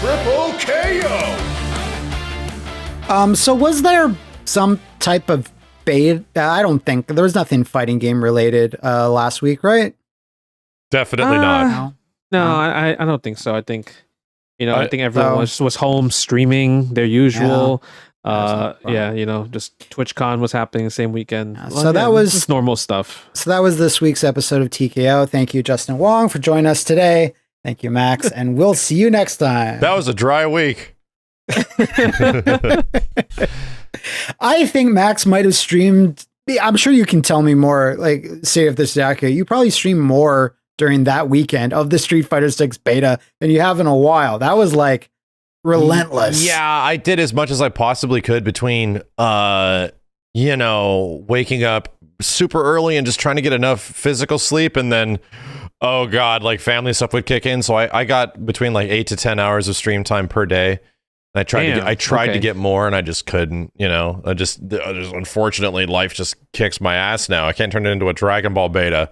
Triple KO. So was there some type of beta? I don't think there was nothing fighting game related last week, right? Definitely not. No, I don't think so. I think I think everyone was home streaming their usual. Just TwitchCon was happening the same weekend. That was just normal stuff. So that was this week's episode of TKO. Thank you, Justin Wong, for joining us today. Thank you, Max, and we'll see you next time. That was a dry week. I think Max might have streamed. I'm sure you can tell me more. Like, say if this is accurate, you probably streamed more during that weekend of the Street Fighter 6 beta than you have in a while. That was like relentless. Yeah, I did as much as I possibly could between, waking up super early and just trying to get enough physical sleep, and then, oh god, like family stuff would kick in. So I got between like 8 to 10 hours of stream time per day. And I tried to get more, and I just couldn't. I just unfortunately life just kicks my ass now. I can't turn it into a Dragon Ball beta.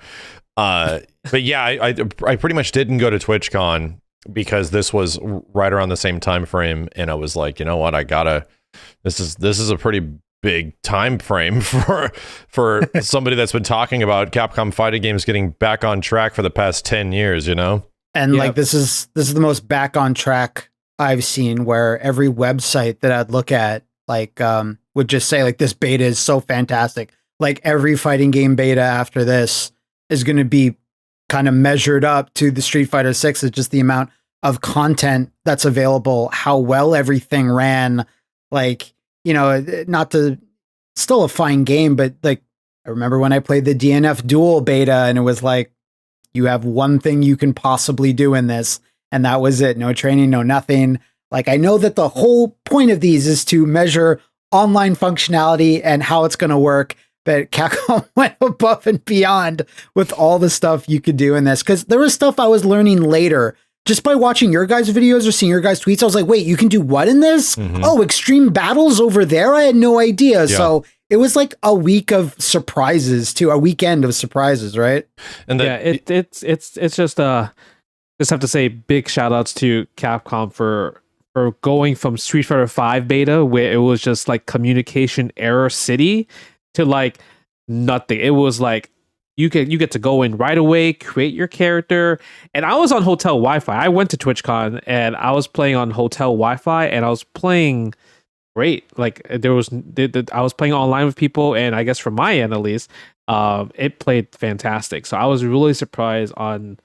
But yeah, I pretty much didn't go to TwitchCon because this was right around the same time frame, and I was like, you know what, this is a pretty big time frame for somebody that's been talking about Capcom fighting games getting back on track for the past 10 years, And like this is the most back on track I've seen, where every website that I'd look at would just say like, this beta is so fantastic. Like every fighting game beta after this is going to be kind of measured up to the Street Fighter 6. It's just the amount of content that's available, how well everything ran. Like, not to, still a fine game, but like, I remember when I played the DNF Duel beta, and it was like, you have one thing you can possibly do in this, and that was it. No training, no nothing. Like, I know that the whole point of these is to measure online functionality and how it's going to work, but Capcom went above and beyond with all the stuff you could do in this. Because there was stuff I was learning later just by watching your guys' videos or seeing your guys' tweets. I was like, wait, you can do what in this? Mm-hmm. Oh, extreme battles over there? I had no idea. Yeah. So it was like a week of surprises too, a weekend of surprises, right? And it's just have to say big shout outs to Capcom for going from Street Fighter 5 beta, where it was just like communication error city, to like nothing. It was like you get to go in right away, create your character. And I was on hotel Wi-Fi. I went to TwitchCon and I was playing on hotel Wi-Fi, and I was playing great. Like I was playing online with people, and I guess from my end at least, it played fantastic. So I was really surprised on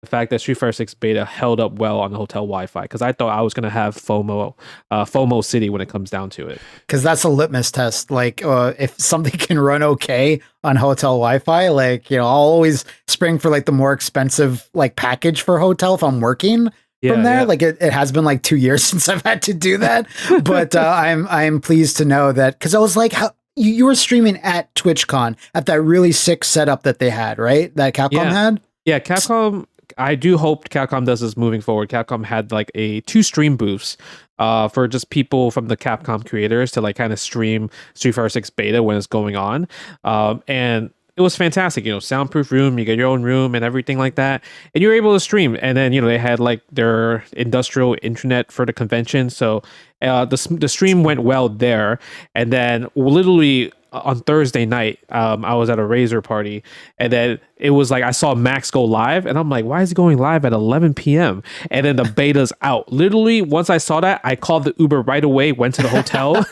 the fact that Street Fighter 6 beta held up well on the hotel Wi-Fi, because I thought I was going to have FOMO City when it comes down to it. Because that's a litmus test. Like, if something can run okay on hotel Wi-Fi, like, I'll always spring for like the more expensive like package for hotel if I'm working from there. Yeah. Like it has been like 2 years since I've had to do that, but I'm pleased to know that, because I was like, how you were streaming at TwitchCon at that really sick setup that they had, right? That Capcom had. Yeah, Capcom. I do hope Capcom does this moving forward. Capcom had like 2 stream booths for just people from the Capcom creators to like kind of stream Street Fighter 6 beta when it's going on. And it was fantastic, soundproof room, you get your own room and everything like that. And you were able to stream. And then, they had like their industrial internet for the convention. So the stream went well there. And then literally on Thursday night, I was at a Razer party, and then it was like I saw Max go live, and I'm like, why is he going live at 11 p.m.? And then the beta's out. Literally, once I saw that, I called the Uber right away, went to the hotel,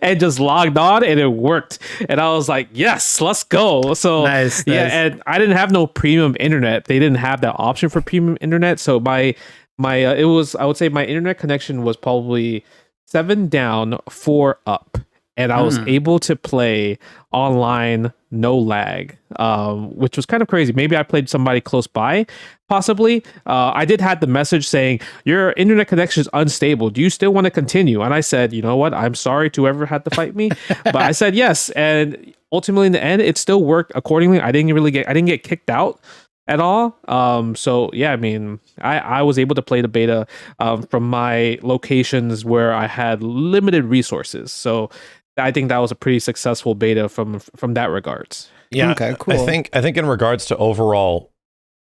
and just logged on, and it worked. And I was like, yes, let's go. So nice. And I didn't have no premium internet. They didn't have that option for premium internet. So I would say my internet connection was probably 7 down, 4 up. And I was able to play online, no lag, which was kind of crazy. Maybe I played somebody close by, possibly. I did have the message saying, your internet connection is unstable. Do you still want to continue? And I said, you know what? I'm sorry to whoever had to fight me. But I said yes. And ultimately, in the end, it still worked accordingly. I didn't get kicked out at all. So yeah, I mean, I was able to play the beta from my locations where I had limited resources. So I think that was a pretty successful beta from that regards. Yeah, okay, cool. I think in regards to overall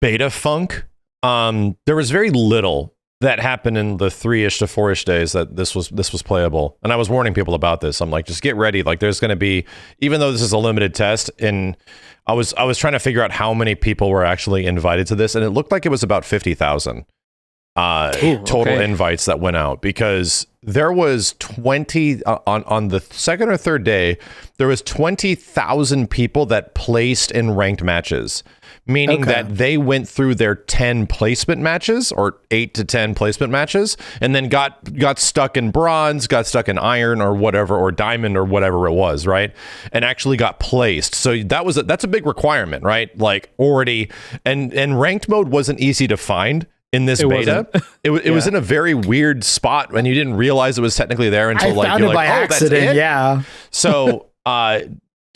beta funk, there was very little that happened in the 3-ish to 4-ish days that this was playable. And I was warning people about this. I'm like, just get ready. Like there's going to be, even though this is a limited test, and I was trying to figure out how many people were actually invited to this, and it looked like it was about 50,000 total invites that went out, because there was 20 on the second or third day, there was 20,000 people that placed in ranked matches. Meaning that they went through their 10 placement matches, or 8 to 10 placement matches, and then got stuck in bronze, got stuck in iron or whatever, or diamond or whatever it was, right? And actually got placed. So that's a big requirement, right? Like already, and ranked mode wasn't easy to find in this beta. It was in a very weird spot when you didn't realize it was technically there until you're like, accident, that's it? Yeah. So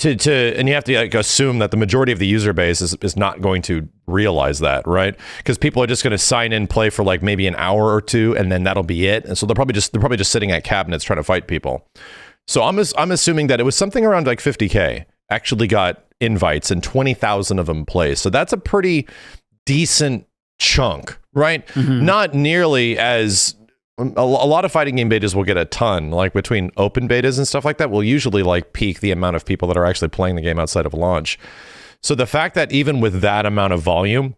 and you have to like assume that the majority of the user base is not going to realize that, right? Because people are just going to sign in, play for like maybe an hour or two, and then that'll be it. And so they're probably just sitting at cabinets trying to fight people. So I'm assuming that it was something around like 50K actually got invites, and 20,000 of them placed. So that's a pretty decent chunk, right? Mm-hmm. Not nearly as a lot of fighting game betas will get a ton, like between open betas and stuff like that will usually like peak the amount of people that are actually playing the game outside of launch. So the fact that even with that amount of volume,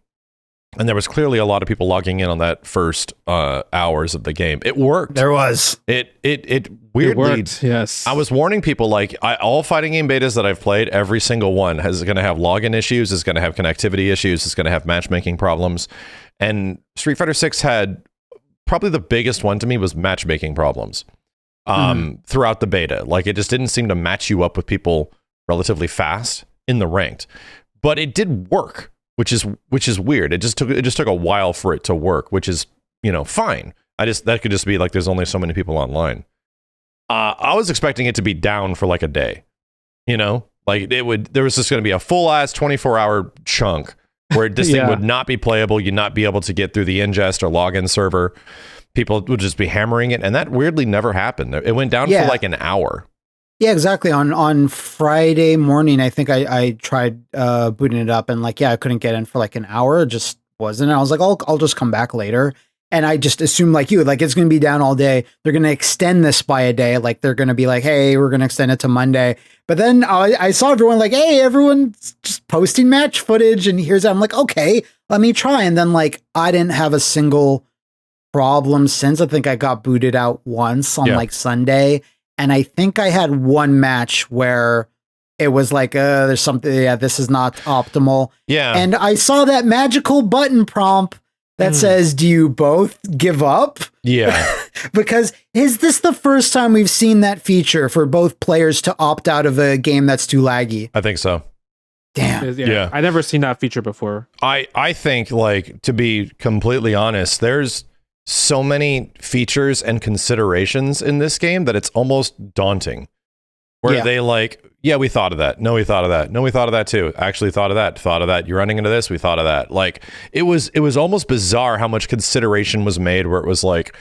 and there was clearly a lot of people logging in on that first hours of the game, it worked. There was. It weirdly, it worked, yes. I was warning people, like all fighting game betas that I've played, every single one is going to have login issues, is going to have connectivity issues, is going to have matchmaking problems. And Street Fighter 6 had probably the biggest one to me was matchmaking problems throughout the beta. Like it just didn't seem to match you up with people relatively fast in the ranked, but it did work, which is weird. It just took a while for it to work, which is, fine. That could just be like there's only so many people online. I was expecting it to be down for like a day, like there was just going to be a full ass 24-hour chunk where this thing would not be playable. You'd not be able to get through the ingest or login server. People would just be hammering it. And that weirdly never happened. It went down for like an hour. Yeah, exactly. On Friday morning, I think I tried booting it up, and I couldn't get in for like an hour. It just wasn't. And I was like, I'll just come back later. And I just assumed like you, like it's going to be down all day. They're going to extend this by a day. Like they're going to be like, hey, we're going to extend it to Monday. But then I saw everyone like, hey, everyone's just posting match footage. And here's that. I'm like, okay, let me try. And then I didn't have a single problem since. I think I got booted out once on Sunday. And I think I had one match where it was like, there's something, this is not optimal. Yeah. And I saw that magical button prompt that says, do you both give up? Yeah. Because is this the first time we've seen that feature for both players to opt out of a game that's too laggy? I think so. Damn. Yeah. I never seen that feature before. I think, to be completely honest, there's so many features and considerations in this game that it's almost daunting. Where they we thought of that. No, we thought of that. No, we thought of that too. Actually thought of that. Thought of that. You're running into this. We thought of that. It was almost bizarre how much consideration was made, where it was like,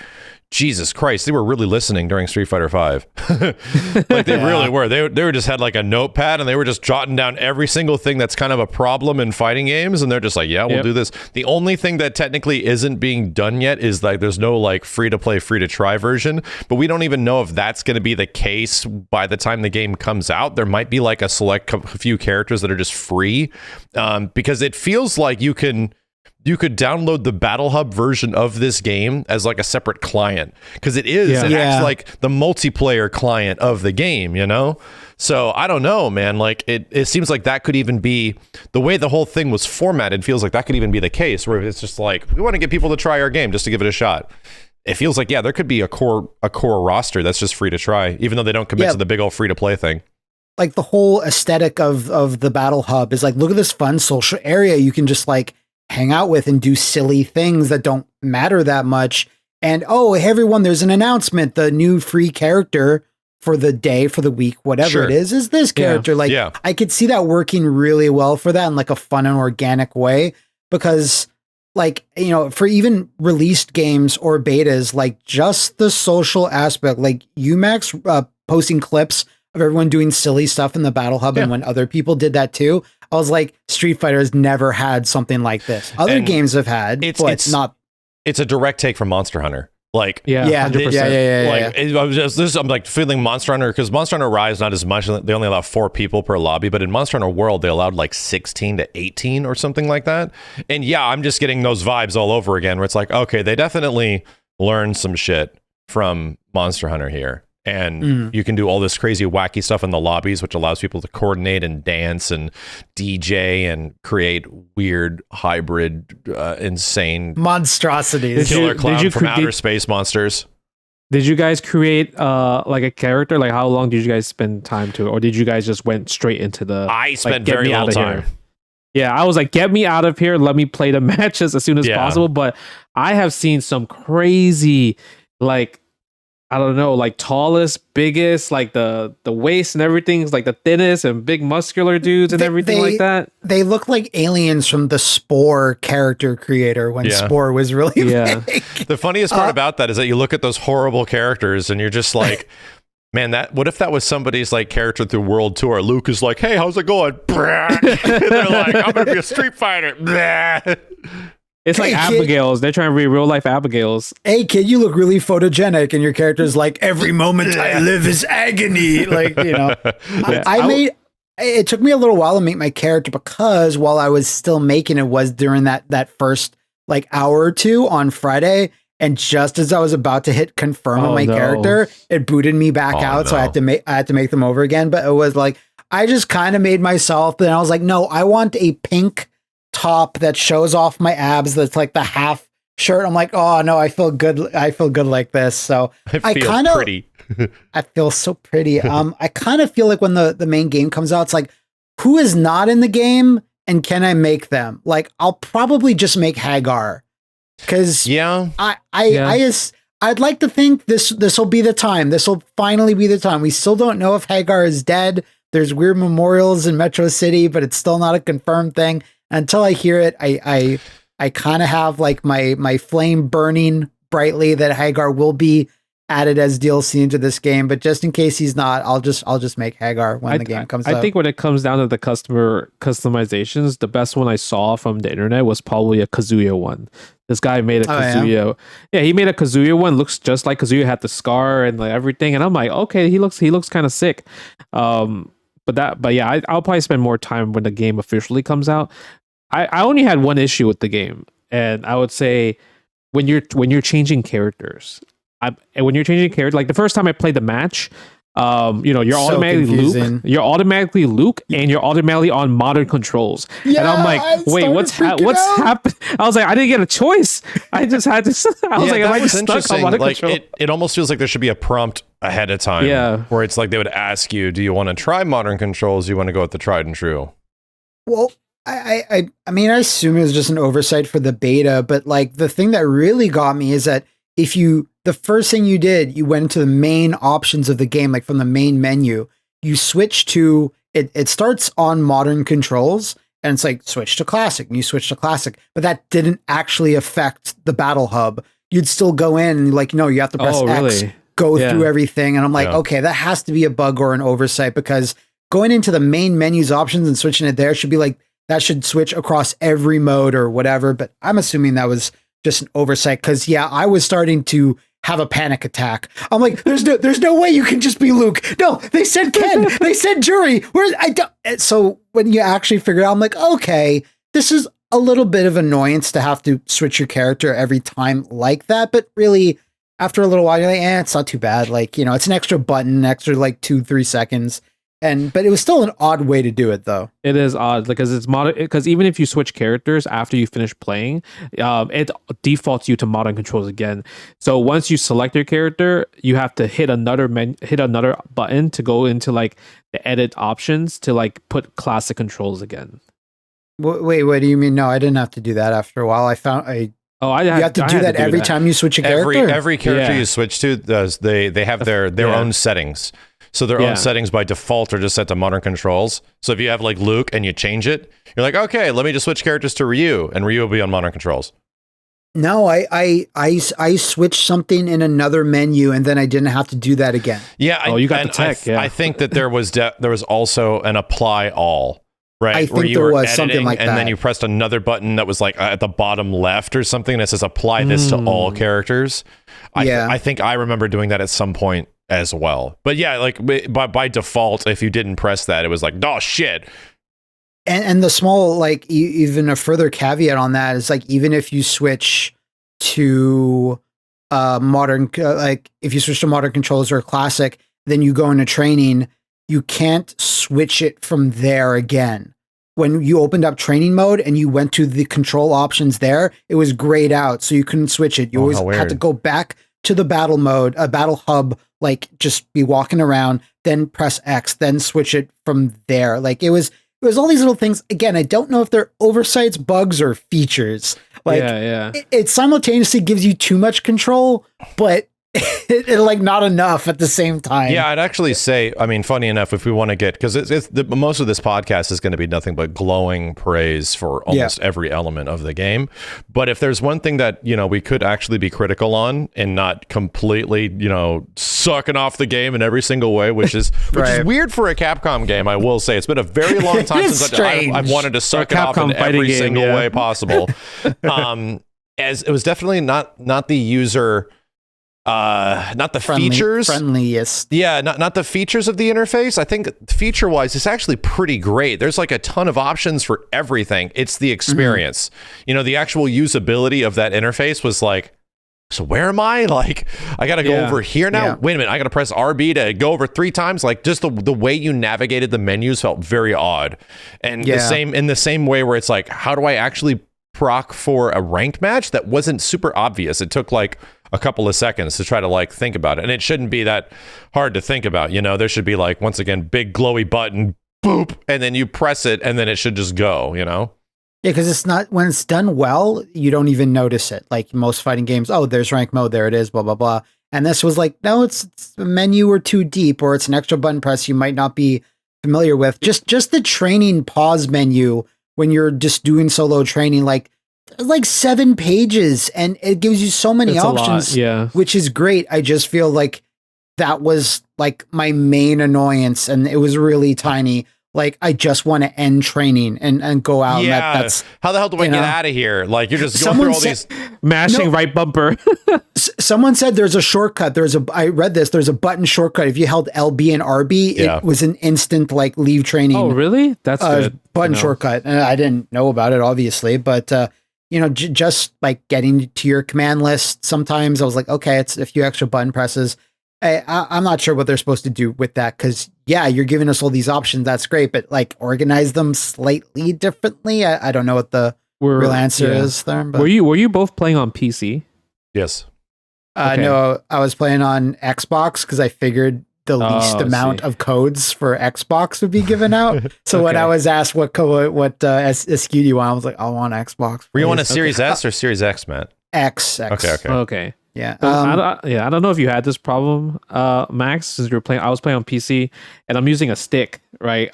Jesus Christ, they were really listening during Street Fighter 5. They really were. They were just had like a notepad, and they were just jotting down every single thing that's kind of a problem in fighting games, and they're just like, yeah, we'll do this. The only thing that technically isn't being done yet is there's no free to play, free to try version, but we don't even know if that's going to be the case by the time the game comes out. There might be a select few characters that are just free, because it feels like you could download the Battle Hub version of this game as a separate client, because it acts like the multiplayer client of the game, So I don't know, man. It seems like that could even be the way the whole thing was formatted. Feels like that could even be the case, where it's just we want to get people to try our game just to give it a shot. It feels like there could be a core roster that's just free to try, even though they don't commit to the big old free to play thing. Like the whole aesthetic of the Battle Hub is look at this fun social area you can just hang out with and do silly things that don't matter that much. And hey everyone, there's an announcement. The new free character for the day, for the week, whatever it is this character. I could see that working really well for that in a fun and organic way, because for even released games or betas, just the social aspect, UMax posting clips of everyone doing silly stuff in the Battle Hub. And when other people did that too, I was like, Street Fighter has never had something like this. Other games have had, but not it's a direct take from Monster Hunter. Like, yeah. I'm like feeling Monster Hunter, because Monster Hunter Rise not as much. They only allow 4 people per lobby, but in Monster Hunter World they allowed like 16 to 18 or something like that. And yeah, I'm just getting those vibes all over again, where it's like, okay, they definitely learned some shit from Monster Hunter here. And you can do all this crazy wacky stuff in the lobbies, which allows people to coordinate and dance and DJ and create weird hybrid insane monstrosities. Killer clown from outer space monsters. Did you guys create like a character? Like, how long did you guys spend time to it? Or did you guys just went straight into the... I spent very little time. Yeah, I was like, get me out of here. Let me play the matches as soon as possible. But I have seen some crazy, like, I don't know, like tallest, biggest, like the waist and everything's like the thinnest and big muscular dudes and everything like that. They look like aliens from the Spore character creator when Spore was really big. The funniest part about that is that you look at those horrible characters and you're just like, man, what if that was somebody's like character through World Tour? Luke is like, hey, how's it going? They're like, I'm gonna be a Street Fighter. It's like Abigail's. They're trying to be real life Abigail's. Hey, kid, you look really photogenic, and your character's like, every moment I live is agony. Like, you know, it took me a little while to make my character, because while I was still making it was during that first like hour or two on Friday. And just as I was about to hit confirm on my character, it booted me back out. So I had to make them over again. But it was like, I just kind of made myself, and I was like, no, I want a pink top that shows off my abs, that's like the half shirt. I'm like, oh no, I feel good like this. So I kind of pretty. I feel so pretty. I kind of feel like when the main game comes out, it's like, who is not in the game and can I make them? Like, I'll probably just make Hagar, because I'd like to think this will be the time. This will finally be the time. We still don't know if Hagar is dead. There's weird memorials in Metro City, but it's still not a confirmed thing. Until I hear it, I kind of have like my flame burning brightly that Hagar will be added as DLC into this game. But just in case he's not, I'll just make Hagar when the game comes out. I think when it comes down to the customer customizations, the best one I saw from the internet was probably a Kazuya one. This guy made a Kazuya. Yeah, he made a Kazuya one. Looks just like Kazuya, had the scar and like everything. And I'm like, okay, he looks kind of sick. I'll probably spend more time when the game officially comes out. I only had one issue with the game, and I would say when you're changing characters, like the first time I played the match, you're automatically Luke, and you're automatically on modern controls. Yeah, and I'm like, wait, what's happened? I was like, I didn't get a choice. I just had to. I was like, am I just stuck on modern control? It almost feels like there should be a prompt ahead of time. Yeah, where it's like they would ask you, do you want to try modern controls? Do you want to go with the tried and true? Well, I mean, I assume it was just an oversight for the beta, but like the thing that really got me is that the first thing you did, you went into the main options of the game, like from the main menu, you switch to, it starts on modern controls, and it's like switch to classic, and you switch to classic, but that didn't actually affect the battle hub. You'd still go in and like, no, you have to press X, go through everything. And I'm like, okay, that has to be a bug or an oversight, because going into the main menu's options and switching it there should be like, that should switch across every mode or whatever. But I'm assuming that was just an oversight, because I was starting to have a panic attack. I'm like, there's no way you can just be Luke. No, they said Ken, they said Jury. So when you actually figure out, I'm like, okay, this is a little bit of annoyance to have to switch your character every time like that. But really, after a little while, you're like, it's not too bad. Like, it's an extra button, extra like 2-3 seconds. But it was still an odd way to do it, though. It is odd because it's modern. Because even if you switch characters after you finish playing, it defaults you to modern controls again. So once you select your character, you have to hit another button to go into like the edit options to like put classic controls again. Wait, what do you mean? No, I didn't have to do that after a while. You have to do that every time you switch a character? Every character you switch to, they have their own settings. So their own settings by default are just set to modern controls. So if you have like Luke and you change it, you're like, okay, let me just switch characters to Ryu, and Ryu will be on modern controls. No, I switched something in another menu, and then I didn't have to do that again. Yeah. You got the tech. I think that there was also an apply all, Right, I think there was something like that. And then you pressed another button that was like at the bottom left or something that says apply this to all characters. I think I remember doing that at some point as well. But yeah, like by default, if you didn't press that, it was like, oh shit. And the small, like, even a further caveat on that is like, even if you switch to modern, like if you switch to modern controls or classic, then you go into training, you can't switch it from there again. When you opened up training mode and you went to the control options there, it was grayed out, so you couldn't switch it. You always had to go back to the battle mode, a battle hub, like just be walking around, then press X, then switch it from there. Like it was all these little things. Again, I don't know if they're oversights, bugs, or features. Like it simultaneously gives you too much control, but it like not enough at the same time. Yeah, I'd actually say, I mean, funny enough, if we want to get, because most of this podcast is going to be nothing but glowing praise for almost every element of the game. But if there's one thing that, you know, we could actually be critical on and not completely, you know, sucking off the game in every single way, which is weird for a Capcom game, I will say. It's been a very long time since I've wanted to suck it off in every single way possible. As it was definitely not the user... not the friendliest. Yeah, not the features of the interface. I think feature wise, it's actually pretty great. There's like a ton of options for everything. It's the experience. You know, the actual usability of that interface was like, so where am I? Like, I got to go over here now. Wait a minute, I got to press RB to go over 3 times. Like, just the way you navigated the menus felt very odd. And the same way where it's like, how do I actually proc for a ranked match? That wasn't super obvious. It took like a couple of seconds to try to like think about it. And it shouldn't be that hard to think about, you know. There should be like, once again, big glowy button, boop, and then you press it and then it should just go, you know? Yeah, because it's not, when it's done well, you don't even notice it. Like most fighting games, oh, there's rank mode, there it is, blah, blah, blah. And this was like, no, it's a menu or too deep, or it's an extra button press you might not be familiar with. Just the training pause menu when you're just doing solo training, like 7 pages, and it gives you so many options, which is great. I just feel like that was like my main annoyance, and it was really tiny. Like, I just want to end training and go out. Yeah. And that's how the hell do I get out of here? Like, you're just going through all these mashing right bumper. Someone said there's a shortcut. I read this. There's a button shortcut. If you held LB and RB, it was an instant like leave training. Oh, really? That's good. Button shortcut. And I didn't know about it, obviously, but you know, just like getting to your command list. Sometimes I was like, okay, it's a few extra button presses. I'm not sure what they're supposed to do with that, because you're giving us all these options. That's great, but like organize them slightly differently. I don't know what the real answer is there. But. Were you both playing on PC? Yes. No, I was playing on Xbox because I figured the least amount of codes for Xbox would be given out. So when I was asked what SKU do you want, I was like, I want Xbox. Were you on a Series S or Series X, Matt? X. Okay. Yeah. So I don't know if you had this problem, Max, since you were playing. I was playing on PC and I'm using a stick, right?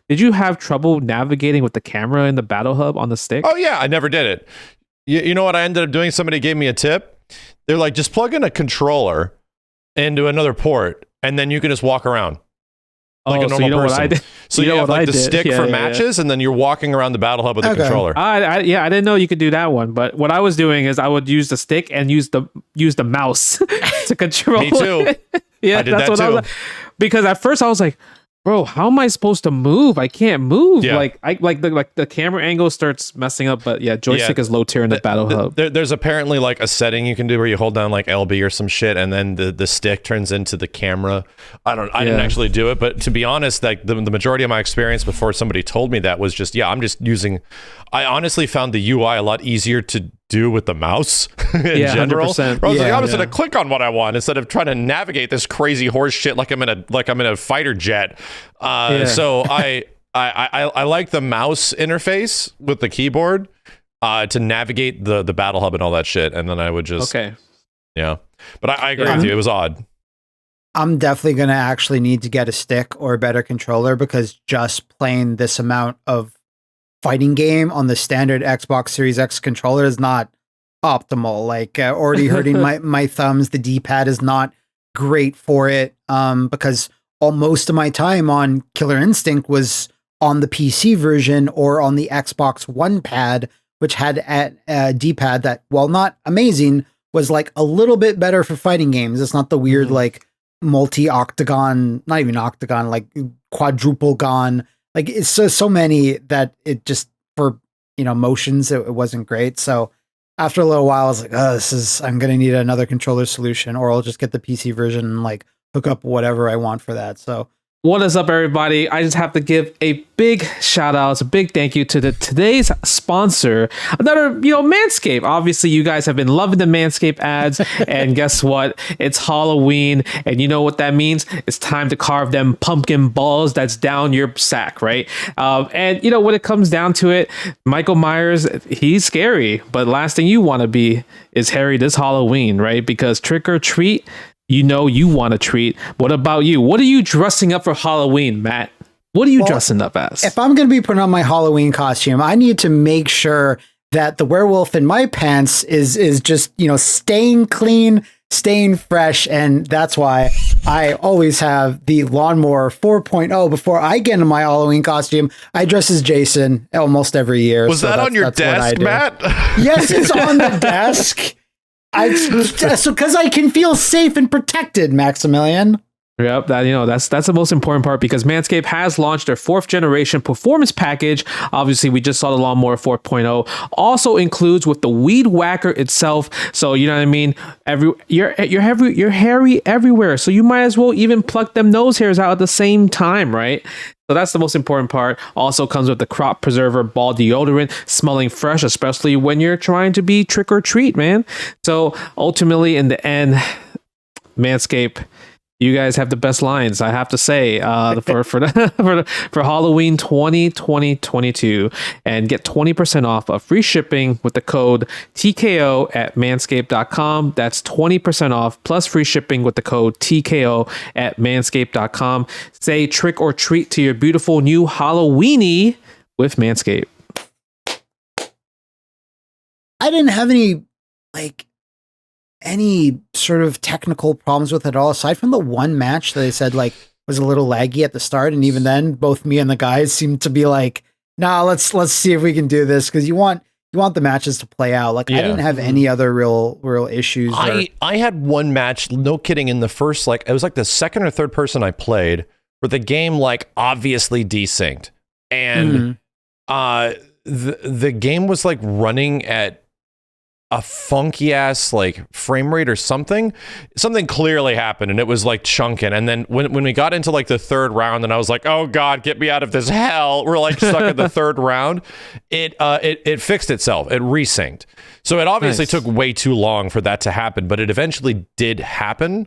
Did you have trouble navigating with the camera in the battle hub on the stick? Oh yeah, I never did it. You know what I ended up doing? Somebody gave me a tip. They're like, just plug in a controller into another port, and then you can just walk around like a normal person. What I did? So you have like the stick for matches, and then you're walking around the battle hub with the controller. I didn't know you could do that one, but what I was doing is I would use the stick and use the mouse to control. Me too. Yeah, I did that too. I was like, because at first I was like, bro, how am I supposed to move? I can't move. Yeah. Like the camera angle starts messing up, but joystick is low tier in the battle hub. There's apparently like a setting you can do where you hold down like LB or some shit, and then the stick turns into the camera. I didn't actually do it, but to be honest, like the majority of my experience before somebody told me that was just, I'm just using. I honestly found the UI a lot easier to do with the mouse in general. 100%. I was like, I'm just gonna click on what I want instead of trying to navigate this crazy horse shit like I'm in a fighter jet. So I like the mouse interface with the keyboard to navigate the battle hub and all that shit, and then I would just but I agree with you. It was odd. I'm definitely gonna actually need to get a stick or a better controller, because just playing this amount of fighting game on the standard Xbox Series X controller is not optimal. Like already hurting my thumbs. The D-pad is not great for it, because most of my time on Killer Instinct was on the PC version or on the Xbox One pad, which had a D-pad that, while not amazing, was like a little bit better for fighting games. It's not the weird like multi-octagon, not even octagon, like quadruple-gon. Like it's so many that it just, for motions, it wasn't great. So after a little while, I was like, I'm gonna need another controller solution, or I'll just get the PC version and like hook up whatever I want for that. So what is up, everybody? I just have to give a big shout out, a big thank you to today's sponsor, another, Manscaped. Obviously, you guys have been loving the Manscaped ads, and guess what? It's Halloween, and you know what that means? It's time to carve them pumpkin balls that's down your sack, right? And when it comes down to it, Michael Myers, he's scary, but last thing you want to be is Harry this Halloween, right? Because trick or treat, you want a treat. What about you? What are you dressing up for Halloween, Matt? What are you dressing up as? If I'm going to be putting on my Halloween costume, I need to make sure that the werewolf in my pants is just, staying clean, staying fresh. And that's why I always have the Lawnmower 4.0 before I get into my Halloween costume. I dress as Jason almost every year. Was that on your desk, Matt? Yes, it's on the desk. Because I can feel safe and protected, Maximilian. Yep, that's the most important part, because Manscaped has launched their 4th generation performance package. Obviously, we just saw the Lawnmower 4.0. Also includes with the Weed Whacker itself. So you know what I mean. You're hairy everywhere. So you might as well even pluck them nose hairs out at the same time, right? So that's the most important part. Also comes with the Crop Preserver Ball Deodorant, smelling fresh, especially when you're trying to be trick or treat, man. So ultimately, in the end, Manscaped, you guys have the best lines, I have to say, for Halloween 2022, and get 20% off of free shipping with the code TKO at manscaped.com. That's 20% off plus free shipping with the code TKO at manscaped.com. Say trick or treat to your beautiful new Halloweeny with Manscaped. I didn't have any sort of technical problems with it at all, aside from the one match that they said was a little laggy at the start, and even then both me and the guys seemed to be like, nah, let's see if we can do this, because you want the matches to play out. I didn't have any other real issues. I had one match, no kidding, in the first, it was the second or third person I played, where the game obviously desynced, and the game was running at a funky ass frame rate or something clearly happened, and it was chunking. And then when we got into the third round, and I was like, oh god, get me out of this hell, we're stuck at the third round, it fixed itself, it resynced. So it obviously took way too long for that to happen, but it eventually did happen,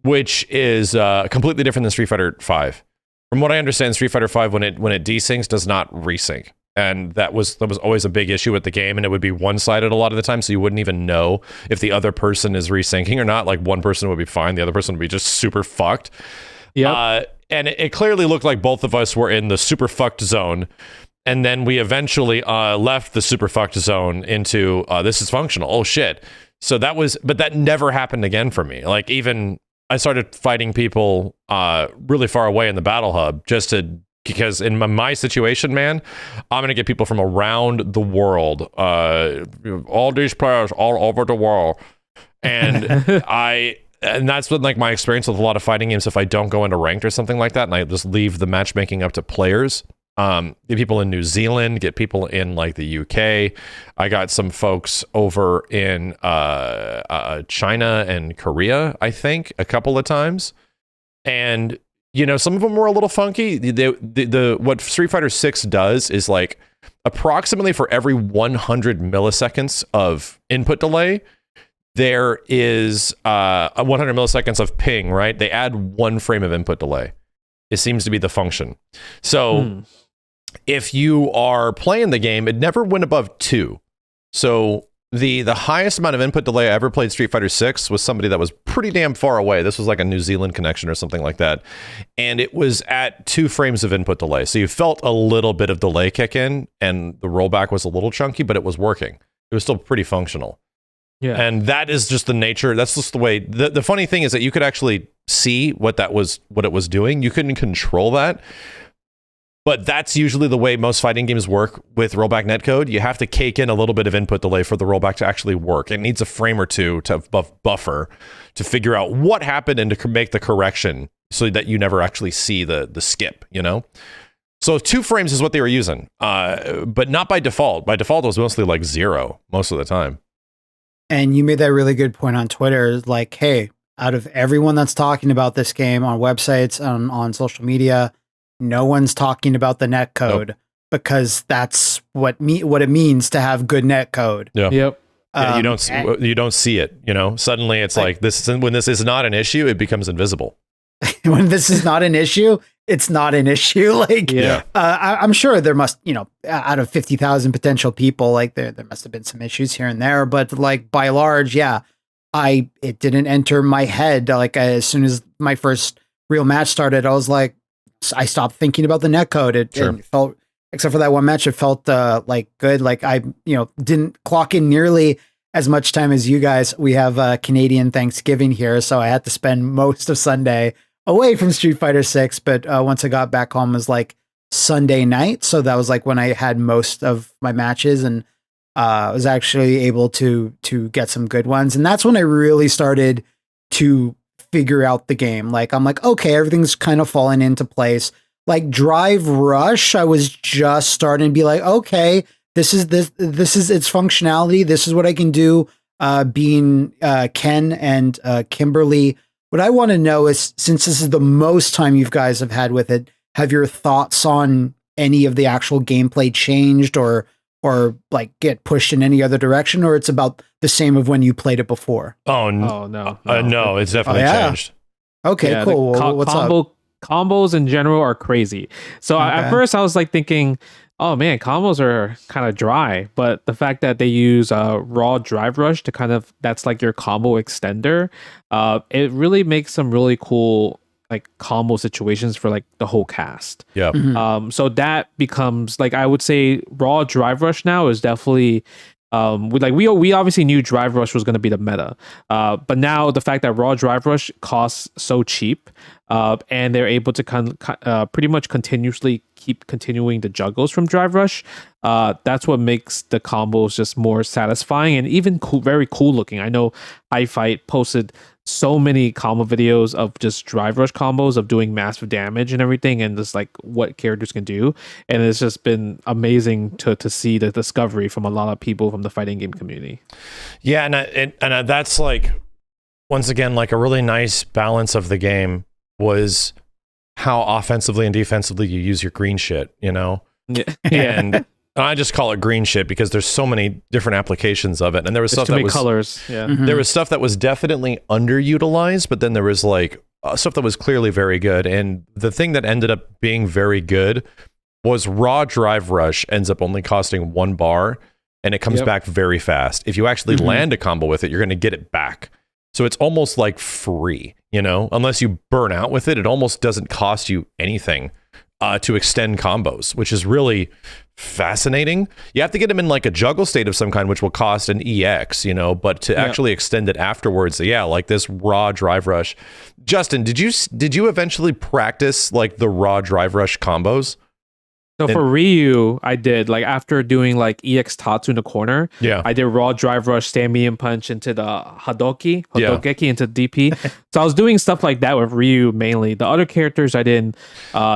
which is completely different than Street Fighter 5. From what I understand, Street Fighter 5, when it desyncs, does not resync. And that was always a big issue with the game, and it would be one-sided a lot of the time, so you wouldn't even know if the other person is resyncing or not. One person would be fine, the other person would be just super fucked. Yeah. And it clearly looked like both of us were in the super fucked zone, and then we eventually left the super fucked zone into this is functional. Oh shit. So but that never happened again for me. Even I started fighting people really far away in the battle hub because in my situation, man, I'm going to get people from around the world, all these players all over the world. And that's been my experience with a lot of fighting games. If I don't go into ranked or something like that, and I just leave the matchmaking up to players, get people in New Zealand, get people in the UK. I got some folks over in China and Korea, I think, a couple of times. And some of them were a little funky. The what Street Fighter 6 does is approximately for every 100 milliseconds of input delay, there is 100 milliseconds of ping, right? They add 1 frame of input delay. It seems to be the function. So if you are playing the game, it never went above 2. So the highest amount of input delay I ever played Street Fighter 6 was somebody that was pretty damn far away. This was a New Zealand connection or something like that. And it was at 2 frames of input delay. So you felt a little bit of delay kick in, and the rollback was a little chunky, but it was working. It was still pretty functional. Yeah. And that is just the nature. That's just the way. The funny thing is that you could actually see what it was doing. You couldn't control that. But that's usually the way most fighting games work with rollback netcode. You have to cake in a little bit of input delay for the rollback to actually work. It needs a frame or two to buffer to figure out what happened and to make the correction so that you never actually see the skip, you know? So 2 frames is what they were using, but not by default. By default, it was mostly like 0 most of the time. And you made that really good point on Twitter, like, hey, out of everyone that's talking about this game on websites, on social media, no one's talking about the netcode because that's what it means to have good netcode. Yeah. Yep. Yeah, you don't see it, you know. Suddenly it's like this when this is not an issue, it becomes invisible. When this is not an issue, it's not an issue. Like, I'm sure there must, out of 50,000 potential people, like there must have been some issues here and there, but like by large, it didn't enter my head. Like as soon as my first real match started, I was like, I stopped thinking about the netcode. It felt, except for that one match, it felt like good. Like I, didn't clock in nearly as much time as you guys. We have Canadian Thanksgiving here, so I had to spend most of Sunday away from Street Fighter 6. But once I got back home, it was like Sunday night, so that was like when I had most of my matches, and I was actually able to get some good ones. And that's when I really started to figure out the game. Like I'm like, okay, everything's kind of falling into place. Like Drive Rush, I was just starting to be like, okay, this is its functionality. This is what I can do. Being Ken and Kimberly, what I want to know is, since this is the most time you guys have had with it, have your thoughts on any of the actual gameplay changed or like get pushed in any other direction, or it's about the same of when you played it before? No, it's definitely changed. Okay, cool. What's up? Combos in general are crazy. So at first I was like thinking, oh man, combos are kind of dry, but the fact that they use raw drive rush to kind of, that's like your combo extender, it really makes some really cool like combo situations for like the whole cast. Yeah. Mm-hmm. So that becomes like, I would say raw drive rush now is definitely we obviously knew drive rush was going to be the meta, but now the fact that raw drive rush costs so cheap, and they're able to pretty much continuously keep continuing the juggles from drive rush, that's what makes the combos just more satisfying and even very cool looking. I know iFight posted so many combo videos of just drive rush combos of doing massive damage and everything, and just like what characters can do, and it's just been amazing to see the discovery from a lot of people from the fighting game community. Yeah, and that's like, once again, like a really nice balance of the game was how offensively and defensively you use your green shit, you know? Yeah. And I just call it green shit because there's so many different applications of it. And there was stuff that was colors. Yeah. Mm-hmm. There was stuff that was definitely underutilized, but then there was like stuff that was clearly very good. And the thing that ended up being very good was raw drive rush ends up only costing 1 bar, and it comes back very fast. If you actually land a combo with it, you're going to get it back. So it's almost like free, you know, unless you burn out with it. It almost doesn't cost you anything to extend combos, which is really fascinating. You have to get them in like a juggle state of some kind, which will cost an EX, you know, but to actually extend it afterwards, like this raw drive rush. Justin, did you eventually practice like the raw drive rush combos? So for Ryu, I did, like after doing like EX Tatsu in the corner, I did raw drive rush, stand medium punch into the Hodokeki into DP. So I was doing stuff like that with Ryu mainly. The other characters I didn't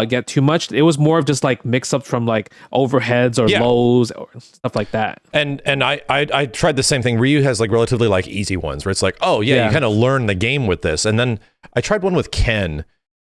get too much. It was more of just like mix up from like overheads or lows or stuff like that. And I tried the same thing. Ryu has like relatively like easy ones where it's like, you kind of learn the game with this. And then I tried one with Ken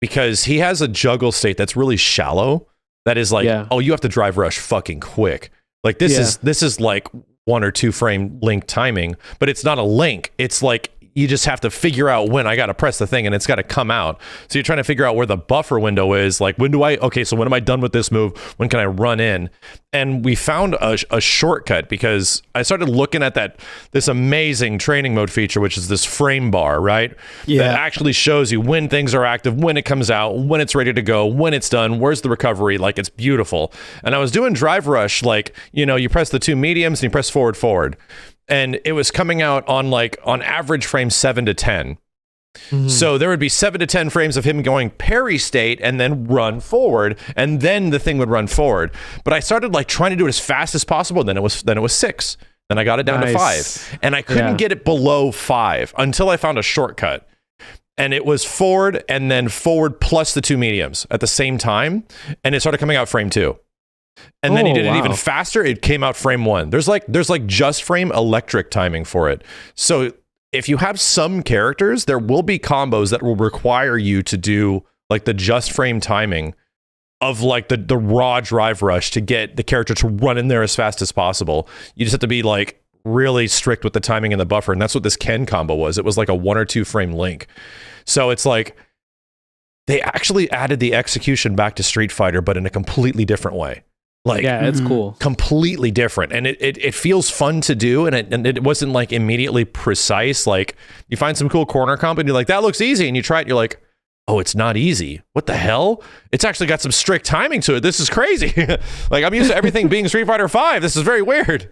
because he has a juggle state that's really shallow. That is like, you have to drive rush fucking quick. Like this is like 1 or 2 frame link timing, but it's not a link. It's like you just have to figure out when I got to press the thing and it's got to come out. So you're trying to figure out where the buffer window is. Like when am I done with this move? When can I run in? And we found a shortcut because I started looking at this amazing training mode feature, which is this frame bar, right? Yeah. That actually shows you when things are active, when it comes out, when it's ready to go, when it's done, where's the recovery. Like it's beautiful. And I was doing drive rush, like, you know, you press the 2 mediums and you press forward. And it was coming out on average frame 7 to 10. So there would be 7 to 10 frames of him going parry state and then run forward, and then the thing would run forward. But I started like trying to do it as fast as possible. Then it was 6. Then I got it down to 5, and I couldn't get it below 5 until I found a shortcut. And it was forward and then forward plus the 2 mediums at the same time, and it started coming out frame 2. And then he did it even faster. It came out frame 1. There's like just frame electric timing for it. So if you have some characters, there will be combos that will require you to do like the just frame timing of like the raw drive rush to get the character to run in there as fast as possible. You just have to be like really strict with the timing and the buffer. And that's what this Ken combo was. It was like a 1 or 2 frame link. So it's like they actually added the execution back to Street Fighter, but in a completely different way. Like, yeah, it's cool. Completely different. And it feels fun to do. And it wasn't like immediately precise. Like you find some cool corner comp and you're like, that looks easy. And you try it, you're like, oh, it's not easy. What the hell? It's actually got some strict timing to it. This is crazy. Like I'm used to everything being Street Fighter 5. This is very weird.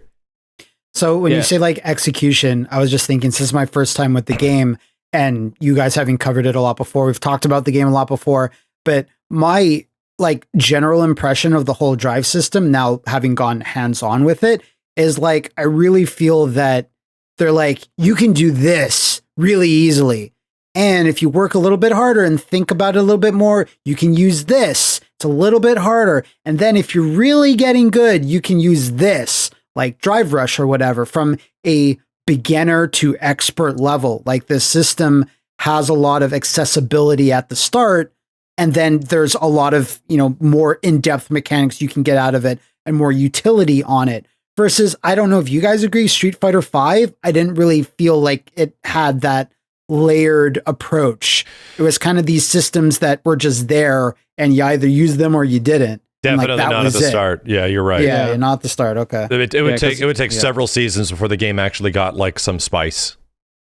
So when you say like execution, I was just thinking, this is my first time with the game, and you guys having covered it a lot before. We've talked about the game a lot before, but my like general impression of the whole drive system, now having gone hands-on with it, is like I really feel that they're like, you can do this really easily. And if you work a little bit harder and think about it a little bit more, you can use this. It's a little bit harder. And then if you're really getting good, you can use this, like Drive Rush or whatever, from a beginner to expert level. Like this system has a lot of accessibility at the start, and then there's a lot of, more in-depth mechanics you can get out of it and more utility on it. Versus, I don't know if you guys agree, Street Fighter 5, I didn't really feel like it had that layered approach. It was kind of these systems that were just there, and you either used them or you didn't. Definitely not at the start. Yeah, you're right. Yeah, not at the start. Okay. It would take several seasons before the game actually got like some spice.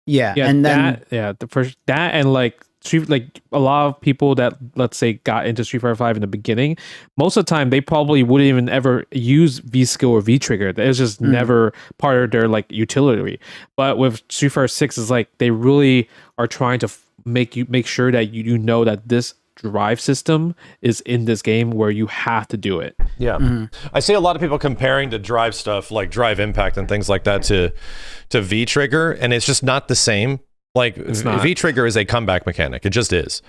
Yeah, and then the first that and like a lot of people that, let's say, got into Street Fighter 5 in the beginning, most of the time they probably wouldn't even ever use V skill or V trigger. It's just never part of their like utility. But with Street Fighter 6, is like they really are trying to make sure that you know that this drive system is in this game where you have to do it. Yeah. I see a lot of people comparing to drive stuff like Drive Impact and things like that to V trigger, and it's just not the same. Like V trigger is a comeback mechanic. It just is.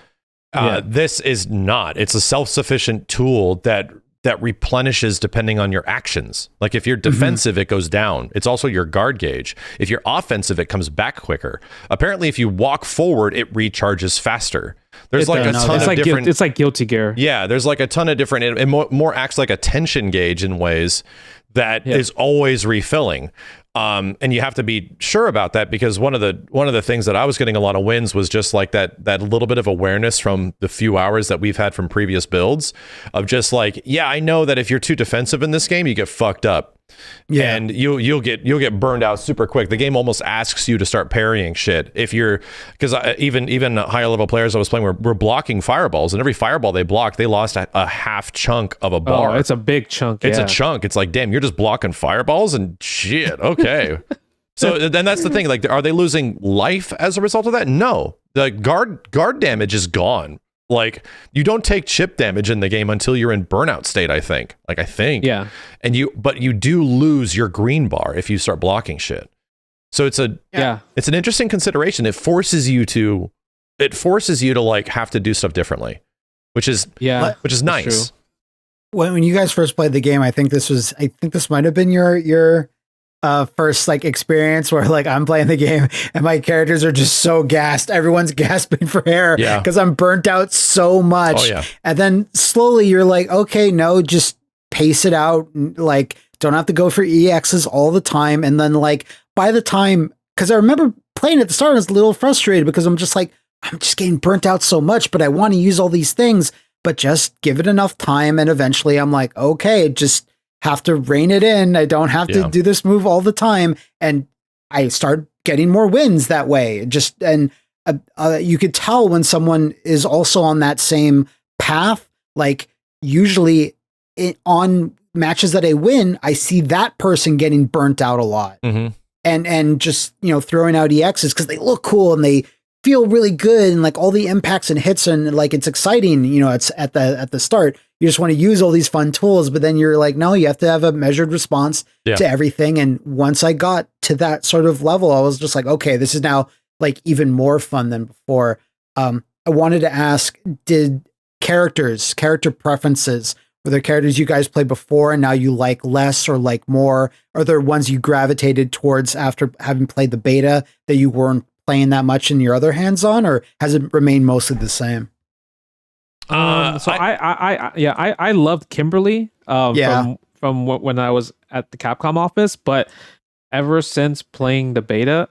This is not. It's a self-sufficient tool that replenishes depending on your actions. Like if you're defensive, it goes down. It's also your guard gauge. If you're offensive, it comes back quicker. Apparently, if you walk forward, it recharges faster. There's a ton of different... It's like Guilty Gear. Yeah, there's like a ton of different... It more acts like a tension gauge in ways that is always refilling. And you have to be sure about that, because one of the things that I was getting a lot of wins was just like that little bit of awareness from the few hours that we've had from previous builds of just like, I know that if you're too defensive in this game, you get fucked up. Yeah. And you'll get burned out super quick. The game almost asks you to start parrying shit if you're, because even higher level players I was playing were blocking fireballs, and every fireball they blocked, they lost a half chunk of a bar. Oh, it's a big chunk. It's a chunk. It's like, damn, you're just blocking fireballs and shit. Okay. So then that's the thing. Like, are they losing life as a result of that? No, the guard damage is gone. Like, you don't take chip damage in the game until you're in burnout state, I think. Yeah. But you do lose your green bar if you start blocking shit. So it's an interesting consideration. It forces you to like have to do stuff differently, which is nice. When you guys first played the game, I think this might have been your first like experience where like I'm playing the game and my characters are just so gassed. Everyone's gasping for air because I'm burnt out so much. Oh, yeah. And then slowly you're like, okay, no, just pace it out. Like, don't have to go for EXs all the time. And then like by the time, because I remember playing at the start, I was a little frustrated because I'm just getting burnt out so much, but I want to use all these things, but just give it enough time. And eventually I'm like, okay, just have to rein it in. I don't have to do this move all the time. And I start getting more wins that way. You could tell when someone is also on that same path. Like usually on matches that I win, I see that person getting burnt out a lot and just, throwing out EXs because they look cool and they feel really good and like all the impacts and hits and like it's exciting, it's at the start. You just want to use all these fun tools, but then you're like, no, you have to have a measured response to everything. And once I got to that sort of level, I was just like, okay, this is now like even more fun than before. I wanted to ask, did character preferences, were there characters you guys played before and now you like less or like more? Are there ones you gravitated towards after having played the beta that you weren't playing that much in your other hands-on, or has it remained mostly the same? I loved Kimberly from when I was at the Capcom office, but ever since playing the beta,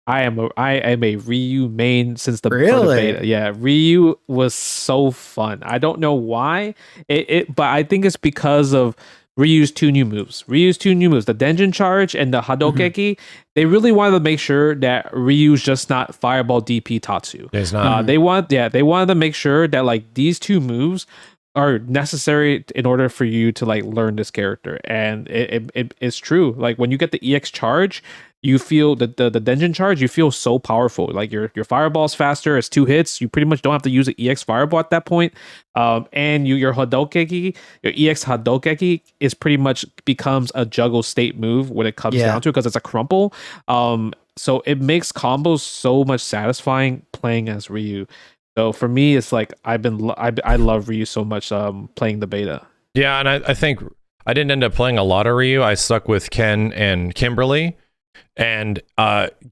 I am a Ryu main since the beta. Yeah, Ryu was so fun. I don't know why but I think it's because of Ryu's two new moves, the Denjin Charge and the Hadokeki. They really wanted to make sure that Ryu's just not Fireball DP Tatsu. It's not. They wanted to make sure that like these two moves are necessary in order for you to like learn this character. And it's true. Like when you get the EX charge, you feel the Denjin Charge, you feel so powerful. Like your fireball's faster, it's 2 hits. You pretty much don't have to use an EX fireball at that point. And your Hadokeki, your EX Hadokeki is pretty much becomes a juggle state move when it comes down to it, because it's a crumple. So it makes combos so much satisfying playing as Ryu. So for me, it's like I love Ryu so much playing the beta. Yeah, and I think I didn't end up playing a lot of Ryu. I stuck with Ken and Kimberly. And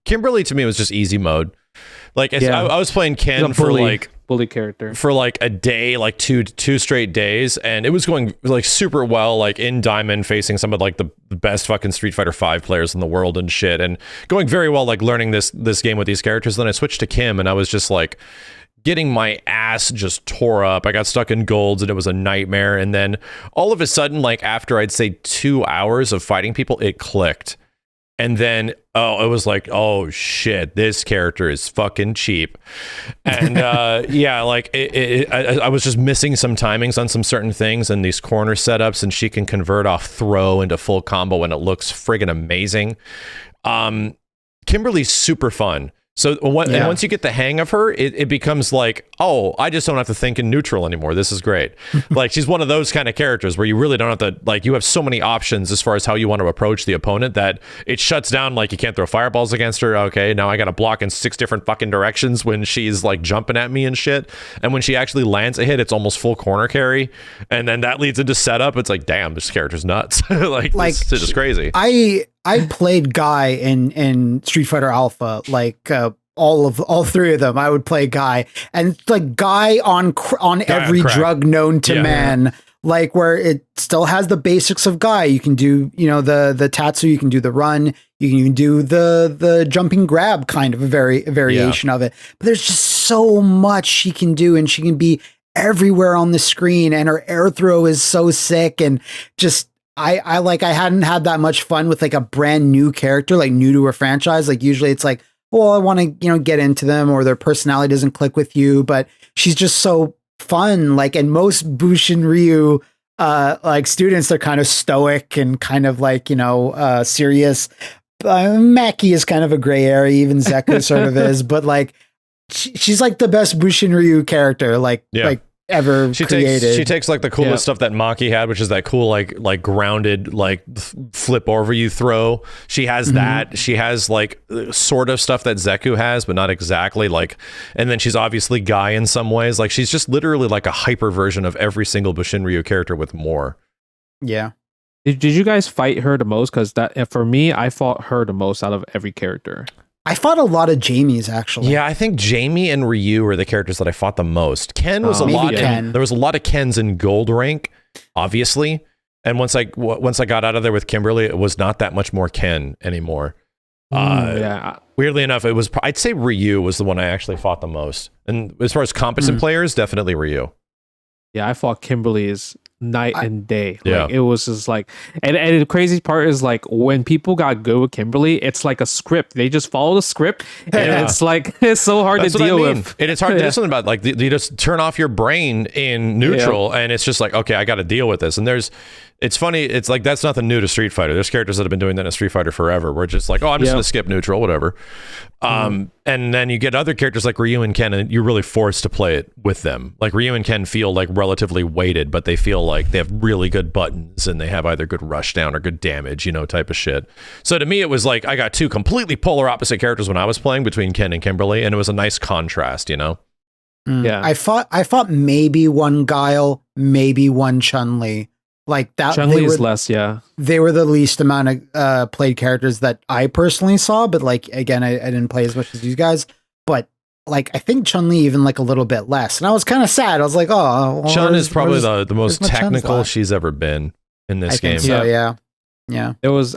Kimberly to me was just easy mode. Like I was playing Ken for like bully character for like a day, like two straight days, and it was going like super well, like in Diamond, facing some of like the best fucking Street Fighter V players in the world and shit, and going very well, like learning this game with these characters. Then I switched to Kim, and I was just like getting my ass just tore up. I got stuck in golds and it was a nightmare. And then all of a sudden, like after I'd say 2 hours of fighting people, it clicked. And then, it was like, oh shit, this character is fucking cheap. And like I was just missing some timings on some certain things and these corner setups, and she can convert off throw into full combo and it looks friggin' amazing. Kimberly's super fun. So and once you get the hang of her, it becomes like, oh, I just don't have to think in neutral anymore. This is great. Like she's one of those kind of characters where you really don't have to, like, you have so many options as far as how you want to approach the opponent that it shuts down. Like you can't throw fireballs against her. Okay, now I got to block in 6 different fucking directions when she's like jumping at me and shit. And when she actually lands a hit, it's almost full corner carry. And then that leads into setup. It's like, damn, this character's nuts. like it's just crazy. I played Guy in Street Fighter Alpha, like all 3 of them. I would play Guy, and it's like Guy on every drug known to man, like where it still has the basics of Guy. You can do, the Tatsu, you can do the run, you can even do the jumping grab kind of a variation of it. But there's just so much she can do, and she can be everywhere on the screen, and her air throw is so sick, and just I hadn't had that much fun with like a brand new character, like new to a franchise. Like usually it's like, well, I want to, get into them, or their personality doesn't click with you, but she's just so fun. Like, and most Bushin Ryu, like students, they're kind of stoic and kind of like, serious. Maki is kind of a gray area. Even Zeku sort of is, but like, she's like the best Bushin Ryu character, like ever created. She takes like the coolest stuff that Maki had, which is that cool like grounded like flip over you throw. She has that. She has like sort of stuff that Zeku has, but not exactly. Like, and then she's obviously Guy in some ways. Like she's just literally like a hyper version of every single Bushin Ryu character with more. Yeah. Did you guys fight her the most? Because that for me, I fought her the most out of every character. I fought a lot of Jamies, actually. Yeah, I think Jamie and Ryu were the characters that I fought the most. Ken was there was a lot of Kens in gold rank, obviously. And once I got out of there with Kimberly, it was not that much more Ken anymore. Weirdly enough, I'd say Ryu was the one I actually fought the most. And as far as competent players, definitely Ryu. Yeah, I fought Kimberly's night and day. Like, it was just like, and the crazy part is like when people got good with Kimberly, it's like a script. They just follow the script, and it's like it's so hard to deal with. And it's hard to do something about. Like you just turn off your brain in neutral, and it's just like, okay, I got to deal with this. And there's it's funny. It's like that's nothing new to Street Fighter. There's characters that have been doing that in Street Fighter forever. We're just like, oh, I'm just gonna skip neutral, whatever. And then you get other characters like Ryu and Ken, and you're really forced to play it with them. Like Ryu and Ken feel like relatively weighted, but they feel like they have really good buttons and they have either good rush down or good damage, type of shit. So to me, it was like I got two completely polar opposite characters when I was playing between Ken and Kimberly, and it was a nice contrast, Yeah, I thought maybe one Guile, maybe one Chun-Li. Like that, Chun-Li is less, yeah. They were the least amount of played characters that I personally saw, but like again, I didn't play as much as you guys. But like I think Chun-Li even like a little bit less, and I was kind of sad. I was like, oh, well, Chun is probably the most technical she's ever been in this game. So, yeah.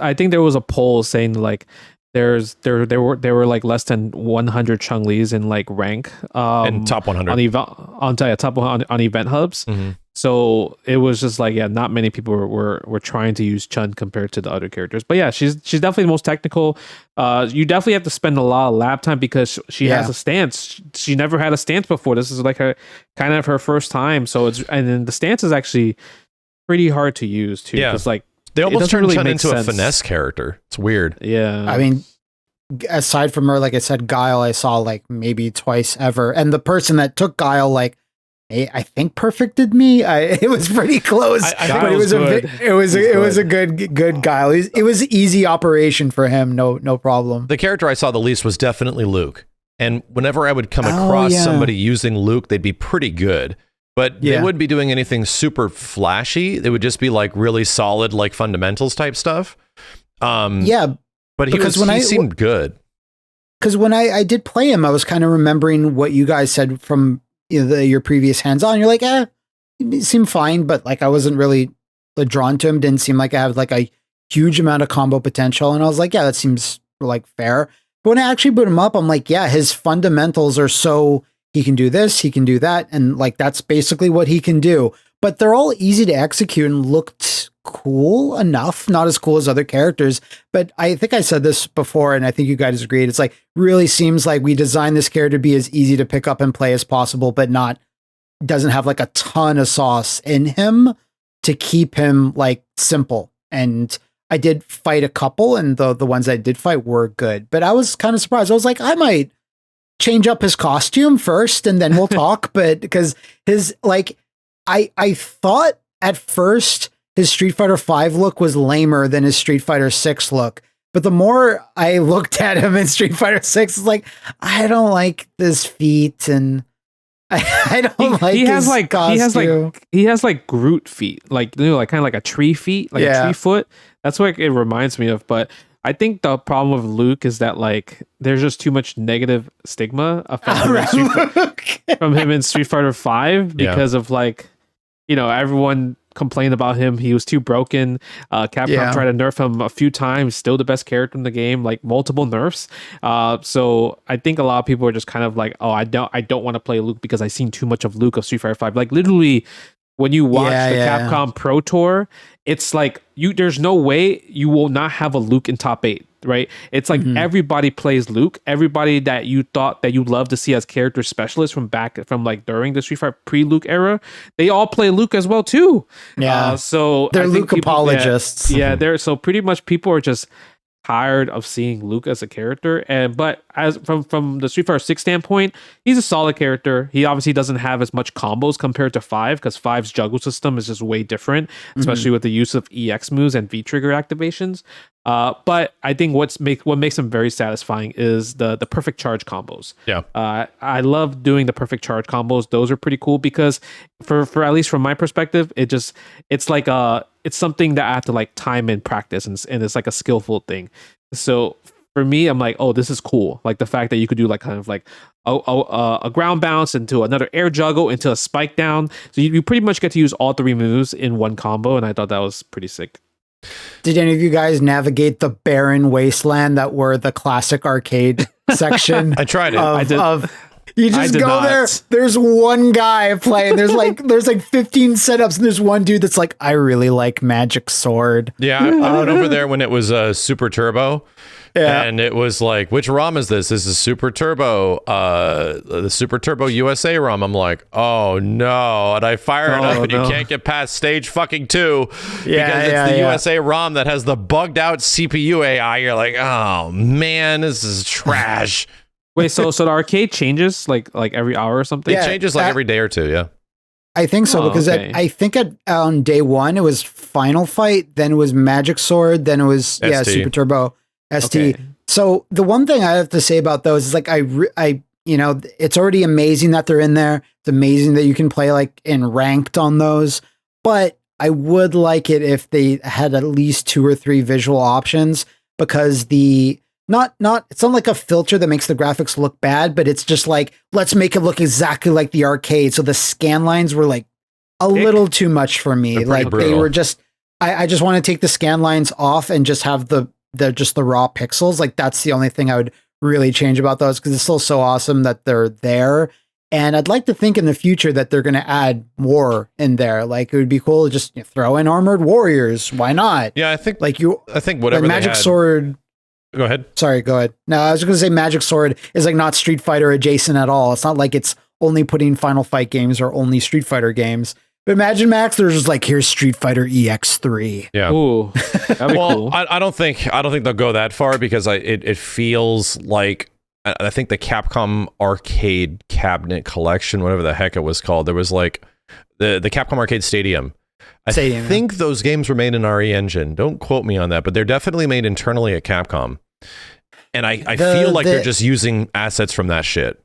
I think there was a poll saying like there were like less than 100 Chun-Lis in like rank in top 100 on event hubs. Mm-hmm. So it was just like, not many people were trying to use Chun compared to the other characters. But yeah, she's definitely the most technical. You definitely have to spend a lot of lab time because she has a stance. She never had a stance before. This is like her kind of her first time. So and then the stance is actually pretty hard to use too. Yeah, it's like they almost turned Chun into sense. A finesse character. It's weird. Yeah, I mean, aside from her, like I said, Guile, I saw like maybe twice ever, and the person that took Guile, like. I think perfected me. It was pretty close, but it was a good Guile. It was an easy operation for him. No problem. The character I saw the least was definitely Luke, and whenever I would come across somebody using Luke, they'd be pretty good, but they wouldn't be doing anything super flashy. They would just be like really solid, like fundamentals type stuff. But he seemed good. Because when I did play him, I was kind of remembering what you guys said from. Your previous hands-on, you're like, it seemed fine, but like I wasn't really drawn to him. Didn't seem like I have like a huge amount of combo potential, and I was like, that seems like fair. But when I actually boot him up, I'm like, his fundamentals are so he can do this, he can do that, and like that's basically what he can do. But they're all easy to execute and looked cool enough, not as cool as other characters. But I think I said this before, and I think you guys agreed. It's like really seems like we designed this character to be as easy to pick up and play as possible, but doesn't have like a ton of sauce in him to keep him like simple. And I did fight a couple, and the ones I did fight were good. But I was kind of surprised. I was like, I might change up his costume first, and then we'll talk. But because his like. I thought at first his Street Fighter V look was lamer than his Street Fighter 6 look. But the more I looked at him in Street Fighter 6, it's like, I don't like this feet, and I don't like his costume. He has like Groot feet, like like kind of like a tree feet, like a tree foot. That's what it reminds me of. But I think the problem with Luke is that like there's just too much negative stigma from him in Street Fighter 5 because of like. Everyone complained about him. He was too broken. Capcom tried to nerf him a few times. Still the best character in the game, like multiple nerfs. So I think a lot of people are just kind of like, oh, I don't want to play Luke because I've seen too much of Luke of Street Fighter 5. Like literally, when you watch the Capcom Pro Tour, it's like there's no way you will not have a Luke in top 8. Right, it's like everybody plays Luke. Everybody that you thought that you love to see as character specialists from like during the Street Fighter pre-Luke era, they all play Luke as well too. Yeah, so they're Luke apologists. They're so pretty much people are just tired of seeing Luke as a character. But as from the Street Fighter 6 standpoint, he's a solid character. He obviously doesn't have as much combos compared to 5 because 5's juggle system is just way different, especially with the use of EX moves and V trigger activations. But I think what makes him very satisfying is the perfect charge combos. Yeah. I love doing the perfect charge combos. Those are pretty cool because for at least from my perspective, it's like it's something that I have to like time and practice and it's like a skillful thing. So for me, I'm like, oh, this is cool. Like the fact that you could do like kind of like a ground bounce into another air juggle into a spike down. So you pretty much get to use all 3 moves in one combo, and I thought that was pretty sick. Did any of you guys navigate the barren wasteland that were the classic arcade section? I tried it. I did. You just go not. There. There's one guy playing. There's like 15 setups, and there's one dude that's like, I really like Magic Sword. Yeah, I went over there when it was Super Turbo, Yeah. And it was like, which ROM is this? This is Super Turbo, the Super Turbo USA ROM. I'm like, oh no. And I fire it up and you can't get past stage fucking 2 because it's the USA ROM that has the bugged out CPU AI. You're like, oh man, this is trash. Wait, so the arcade changes like every hour or something? It changes like every day or two, yeah. I think so, because I think on day 1 it was Final Fight, then it was Magic Sword, then it was Super Turbo ST. Okay. So the one thing I have to say about those is like I it's already amazing that they're in there. It's amazing that you can play like in ranked on those, but I would like it if they had at least 2 or 3 visual options, because it's not like a filter that makes the graphics look bad, but it's just like, let's make it look exactly like the arcade. So the scan lines were like a little too much for me. Like brutal. They were just, I just want to take the scan lines off and just have the raw pixels. Like that's the only thing I would really change about those, because it's still so awesome that they're there. And I'd like to think in the future that they're going to add more in there. Like it would be cool to just throw in Armored Warriors. Why not? Yeah, I think like whatever Magic Sword. Go ahead. Sorry, go ahead. No, I was going to say Magic Sword is like not Street Fighter adjacent at all. It's not like it's only putting Final Fight games or only Street Fighter games. But imagine, Max, there's just like, here's Street Fighter EX3. Yeah. Ooh, that'd be cool. I don't think they'll go that far, because it feels like, I think the Capcom Arcade Cabinet Collection, whatever the heck it was called, there was like the Capcom Arcade Stadium. I think those games were made in RE Engine. Don't quote me on that, but they're definitely made internally at Capcom. And I feel like they're just using assets from that shit.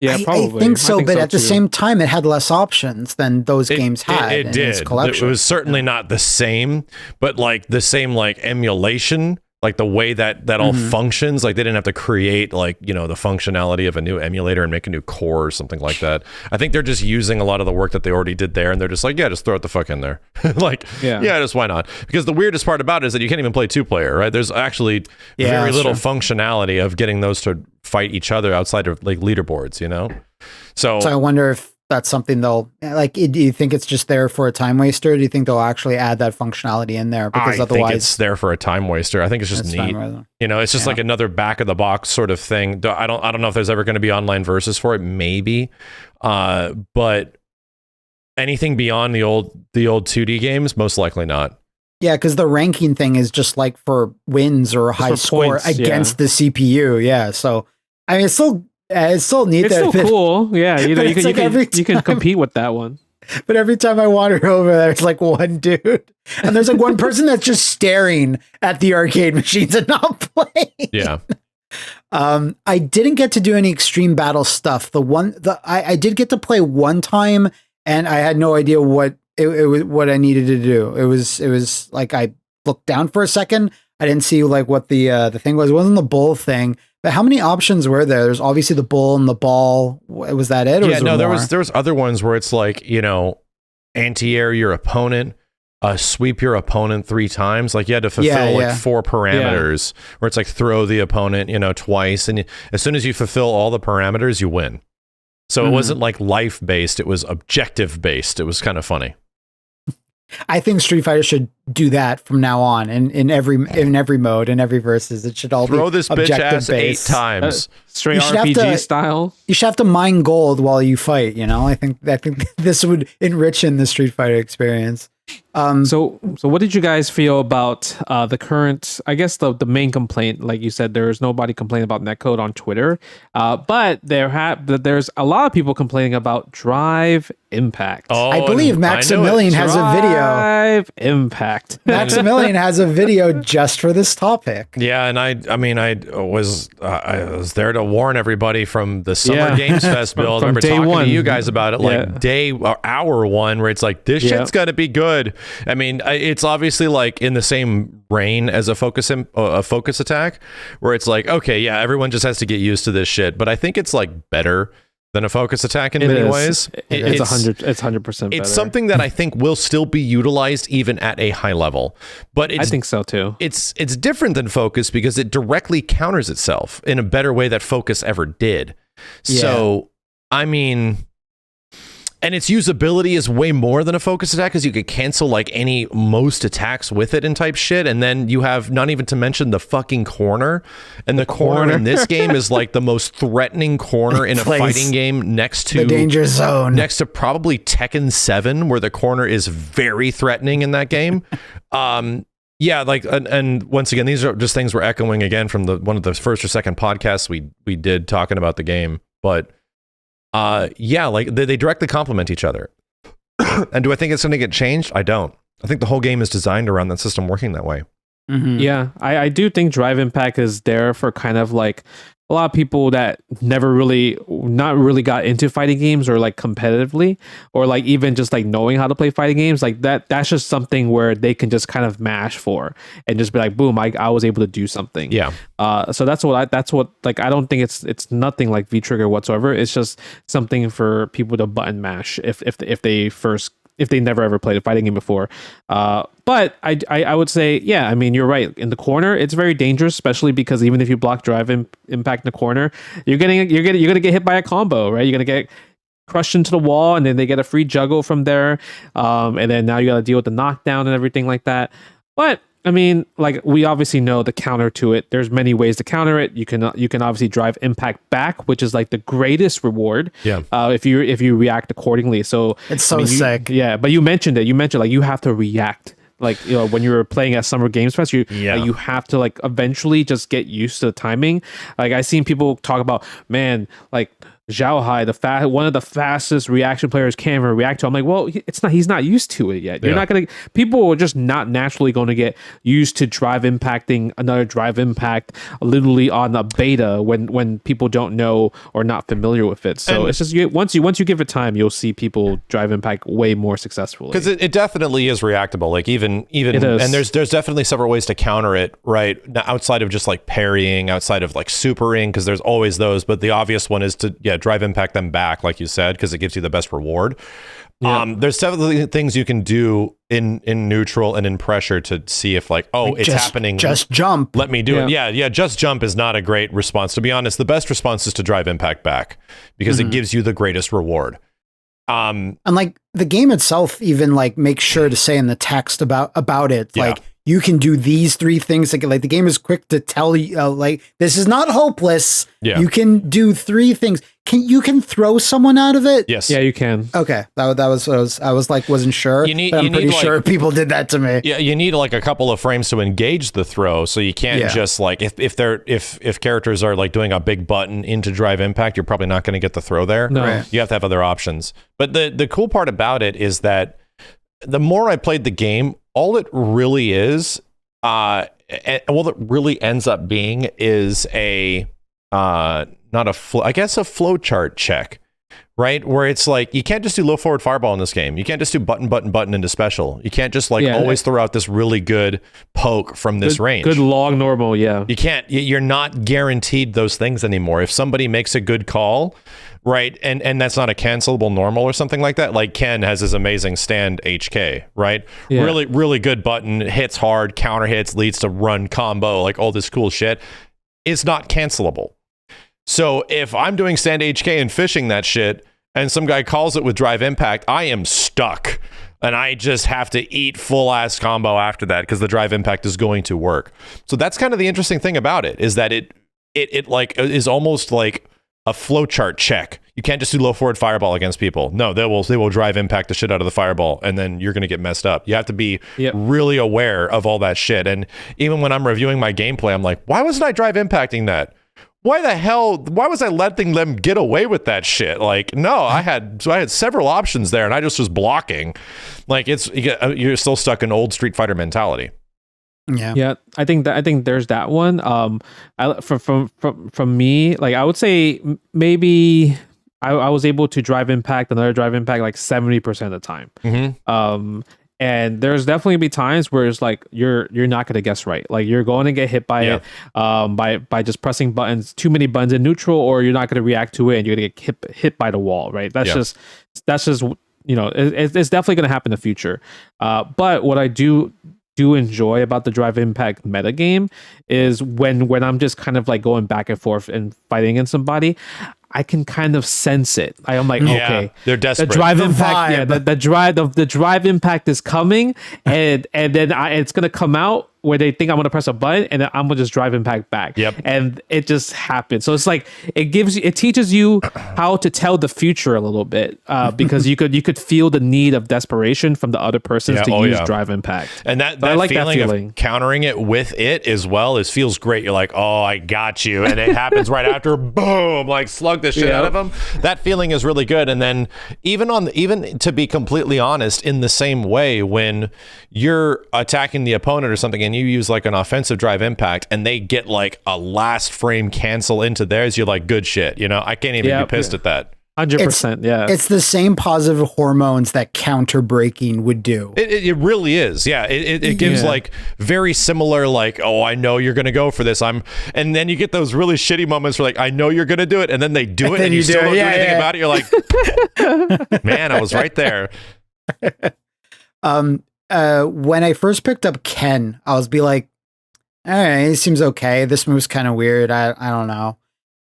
Yeah, probably. I think so, but at the same time, it had less options than those games had. It did. It was certainly not the same, but like the same like emulation, like the way that all functions. Like they didn't have to create like, the functionality of a new emulator and make a new core or something like that. I think they're just using a lot of the work that they already did there, and they're just like, yeah, just throw it the fuck in there. Just why not? Because the weirdest part about it is that you can't even play 2-player, right? There's actually very little functionality of getting those to fight each other outside of like leaderboards, So I wonder if that's something they'll like. Do you think it's just there for a time waster? Or do you think they'll actually add that functionality in there? Because otherwise, think it's there for a time waster. I think it's just neat. It's just like another back of the box sort of thing. I don't know if there's ever going to be online versus for it. Maybe, but anything beyond the old 2D games, most likely not. Yeah, because the ranking thing is just like for wins or a high score points, against the CPU. Yeah, so I mean, it's still neat. It's still cool. Yeah, you can compete with that one. But every time I wander over, there's like one dude, and there's like one person that's just staring at the arcade machines and not playing. Yeah. I didn't get to do any extreme battle stuff. I did get to play one time, and I had no idea what it was, what I needed to do. It was like I looked down for a second. I didn't see like what the thing was. It wasn't the bull thing. But how many options were there? There's obviously the bull and the ball. Was that it? Or there was other ones where it's like, anti-air your opponent, sweep your opponent 3 times. Like you had to fulfill 4 parameters where it's like throw the opponent, twice. And as soon as you fulfill all the parameters, you win. So it wasn't like life based. It was objective based. It was kind of funny. I think Street Fighter should do that from now on, in every mode, in every versus. It should all throw this bitch ass based. 8 times, straight RPG style. You should have to mine gold while you fight. I think this would enrich in the Street Fighter experience. So what did you guys feel about the current? I guess the main complaint, like you said, there's nobody complaining about netcode on Twitter, but there's a lot of people complaining about drive impact. Oh, I believe Maximilian has a video. Drive impact. Maximilian has a video just for this topic. Yeah, and I was there to warn everybody from the Summer Games Fest build. I remember talking to you guys about it, like hour 1, where it's like this shit's got to be good. I mean, it's obviously like in the same reign as a focus attack, where it's like, okay, yeah, everyone just has to get used to this shit. But I think it's like better than a focus attack in many ways. It's 100% better. It's something that I think will still be utilized even at a high level. But I think so too. It's different than focus because it directly counters itself in a better way that focus ever did. Yeah. So, I mean, And its usability is way more than a focus attack because you could cancel like most attacks with it and type shit. And then you have, not even to mention, the fucking corner. And the corner in this game is like the most threatening corner in a fighting game next to the danger zone. Next to probably Tekken 7, where the corner is very threatening in that game. Yeah, like, and once again, these are just things we're echoing again from one of the first or second podcasts we did talking about the game. But yeah, like they directly complement each other. And do I think it's going to get changed? I don't. I think the whole game is designed around that system working that way. Mm-hmm. Yeah, I do think Drive Impact is there for kind of like a lot of people that not really got into fighting games or like competitively, or like even just like knowing how to play fighting games, like that's just something where they can just kind of mash for and just be like, boom, I was able to do something. Yeah. So that's what like, I don't think it's nothing like V-Trigger whatsoever. It's just something for people to button mash if they never ever played a fighting game before. But I would say, yeah, I mean, you're right. In the corner, it's very dangerous, especially because even if you block Drive Impact in the corner, you're gonna get hit by a combo, right? You're gonna get crushed into the wall, and then they get a free juggle from there. And then now you got to deal with the knockdown and everything like that. But I mean, like, we obviously know the counter to it. There's many ways to counter it. You can obviously Drive Impact back, which is like the greatest reward. Yeah. If you react accordingly. So it's so sick. Yeah. But you mentioned it. You mentioned like you have to react. Like, you know, when you were playing at Summer Games Fest, you have to like eventually just get used to the timing. Like, I've seen people talk about, man, like Zhao Hai, one of the fastest reaction players can't even react to. I'm like, well, he's not used to it yet. You're not gonna. People are just not naturally going to get used to Drive Impacting another Drive Impact literally on a beta when people don't know or not familiar with it. So it's just once you give it time, you'll see people Drive Impact way more successfully. Because it definitely is reactable. Like even and there's definitely several ways to counter it, right? Outside of just like parrying, outside of like supering, because there's always those. But the obvious one is to Drive Impact them back, like you said, because it gives you the best reward. There's definitely things you can do in neutral and in pressure to see if like, it's happening. Just jump. Let me do it. Yeah. Just jump is not a great response. To be honest, the best response is to Drive Impact back because it gives you the greatest reward. And like the game itself even like makes sure to say in the text about it, like, you can do these 3 things. Like the game is quick to tell you, like, this is not hopeless. Yeah. You can do 3 things. You can throw someone out of it? Yes. Yeah, you can. Okay. That was what I was like, wasn't sure. I'm pretty sure people did that to me. Yeah, you need like a couple of frames to engage the throw. So you can't just like, if characters are like doing a big button into Drive Impact, you're probably not going to get the throw there. No. Right. You have to have other options. But the cool part about it is that the more I played the game, all it really is, what it really ends up being is a flow chart check, right? Where it's like, you can't just do low forward fireball in this game. You can't just do button into special. You can't just like always throw out this really good poke from this range. Good long normal, yeah. You can't, you're not guaranteed those things anymore. If somebody makes a good call, right, and that's not a cancelable normal or something like that, like Ken has his amazing stand HK, right? Yeah. Really, really good button, hits hard, counter hits, leads to run combo, like all this cool shit. It's not cancelable. So if I'm doing stand HK and fishing that shit, and some guy calls it with Drive Impact, I am stuck. And I just have to eat full ass combo after that because the Drive Impact is going to work. So that's kind of the interesting thing about it, is that it like is almost like a flowchart check. You can't just do low forward fireball against people. No, they will Drive Impact the shit out of the fireball, and then you're going to get messed up. You have to be really aware of all that shit. And even when I'm reviewing my gameplay, I'm like, why wasn't I Drive Impacting that? Why was I letting them get away with that shit? Like, no, I had several options there, and I just was blocking. Like, you're still stuck in old Street Fighter mentality. Yeah. I think there's that one. From me, like, I would say maybe I was able to another Drive Impact like 70% of the time. Mm-hmm. And there's definitely be times where it's like you're not gonna guess right. Like, you're going to get hit by it by just pressing buttons, too many buttons in neutral, or you're not gonna react to it and you're gonna get hit by the wall, right? That's just you know, it's definitely gonna happen in the future. But what I do enjoy about the Drive Impact meta game is when I'm just kind of like going back and forth and fighting against somebody, I can kind of sense it. I'm like, okay, they're desperate. The drive The impact, vibe. the drive impact is coming, and then it's gonna come out where they think I'm gonna press a button, and then I'm gonna just drive impact back. Yep. And it just happens. So it's like it teaches you how to tell the future a little bit, because you could feel the need of desperation from the other persons to use drive impact. And that I like feeling, that feeling of countering it with it as well feels great. You're like, oh, I got you, and it happens right after. Boom! Like slug the shit out of them. That feeling is really good. And then even to be completely honest, in the same way, when you're attacking the opponent or something, and you use like an offensive drive impact, and they get like a last frame cancel into theirs, you're like, good shit. You know, I can't even be pissed at that. 100%. Yeah, it's the same positive hormones that counter braking would do. It really is. Yeah, it gives like very similar, like, oh, I know you're gonna go for this. And then you get those really shitty moments where like, I know you're gonna do it, and then they do it, and you still don't do anything about it. You're like, man, I was right there. When I first picked up Ken, I was like, all right, he seems okay. This move's kind of weird. I don't know.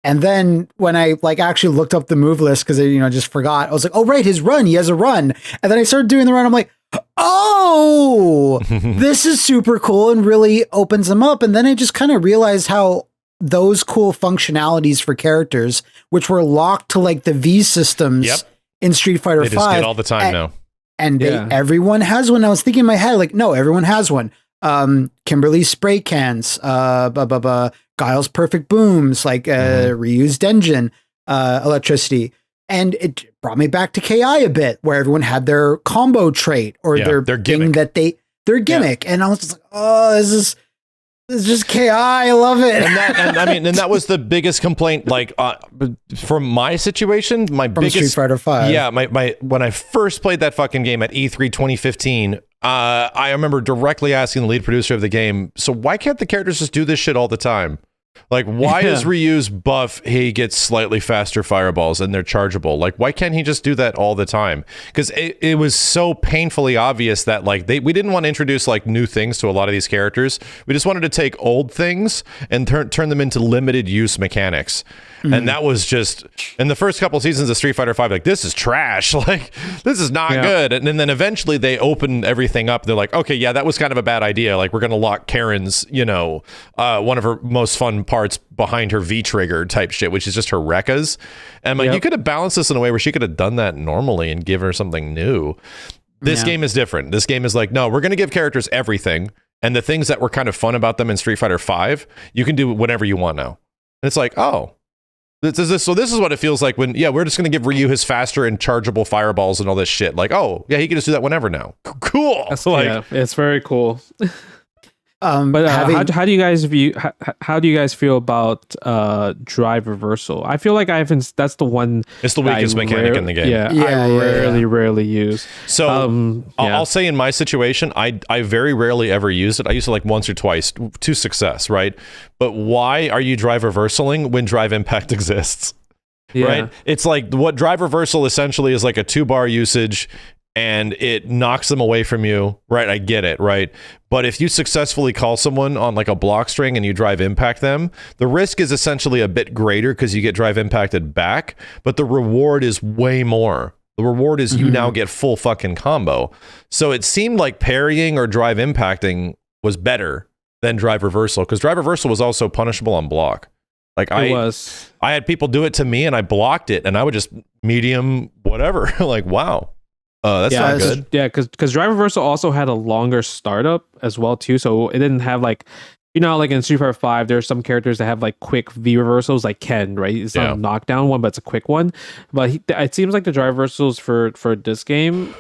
And then when I like actually looked up the move list, because I just forgot, I was like, oh right, his run, he has a run. And then I started doing the run. I'm like, oh, this is super cool and really opens them up. And then I just kind of realized how those cool functionalities for characters, which were locked to like the V systems in Street Fighter V, just get all the time now. And everyone has one. I was thinking in my head, like, no, everyone has one. Kimberly's spray cans, Guile's perfect booms, like reused engine, electricity. And it brought me back to KI a bit, where everyone had their combo trait or their gimmick that their gimmick. Yeah. And I was just like, oh, this is just KI. I love it. And that was the biggest complaint, like from my situation, from biggest Street Fighter V. Yeah, my when I first played that fucking game at E3 2015, I remember directly asking the lead producer of the game, so why can't the characters just do this shit all the time? Like, why is Ryu's buff, he gets slightly faster fireballs and they're chargeable? Like, why can't he just do that all the time? Because it was so painfully obvious that, like, we didn't want to introduce, like, new things to a lot of these characters. We just wanted to take old things and turn them into limited use mechanics. And that was just, in the first couple seasons of Street Fighter V, like, this is trash. Like, this is not good. And then eventually they open everything up. They're like, okay, yeah, that was kind of a bad idea. Like, we're going to lock Karen's, one of her most fun parts behind her V-trigger type shit, which is just her Rekkas. And like, you could have balanced this in a way where she could have done that normally and give her something new. This game is different. This game is like, no, we're going to give characters everything. And the things that were kind of fun about them in Street Fighter V, you can do whatever you want now. And it's like, oh. So this is what it feels like when, we're just going to give Ryu his faster and chargeable fireballs and all this shit. Like, oh, yeah, he can just do that whenever now. Cool. It's very cool. But how do you guys feel about drive reversal? I feel like that's the one. It's the weakest mechanic in the game. I rarely use. So I'll say in my situation, I very rarely ever use it. I use it like once or twice to success, right? But why are you drive reversaling when drive impact exists? Right? It's like what drive reversal essentially is like a 2-bar usage, and it knocks them away from you, right? I get it, right? But if you successfully call someone on like a block string and you drive impact them, the risk is essentially a bit greater because you get drive impacted back, but the reward is way more. The reward is you now get full fucking combo. So it seemed like parrying or drive impacting was better than drive reversal, because drive reversal was also punishable on block. Like I had people do it to me and I blocked it and I would just medium whatever. Like, wow. That's not good. Yeah, because drive reversal also had a longer startup as well too, so it didn't have like, like in Street Fighter V, there's some characters that have like quick V reversals, like Ken, right? It's not a knockdown one, but it's a quick one. But it seems like the drive reversals for this game,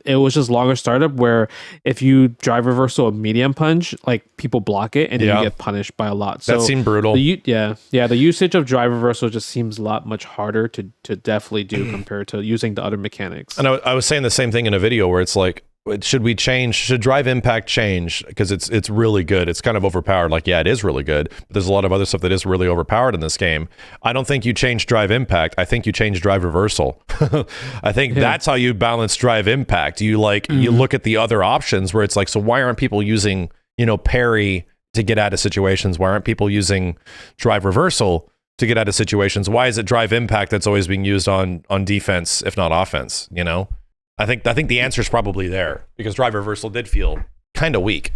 it was just longer startup, where if you drive reversal a medium punch, like people block it and then you get punished by a lot. So that seemed brutal. The usage of drive reversal just seems a lot much harder to definitely do compared to using the other mechanics. And I was saying the same thing in a video where it's like, should drive impact change? Because it's really good. It's kind of overpowered. Like, yeah, it is really good, but there's a lot of other stuff that is really overpowered in this game. I don't think you change drive impact. I think you change drive reversal. I think that's how you balance drive impact. You you look at the other options where it's like, so why aren't people using, parry to get out of situations? Why aren't people using drive reversal to get out of situations? Why is it drive impact that's always being used on defense, if not offense? You know, I think the answer is probably there because drive reversal did feel kind of weak.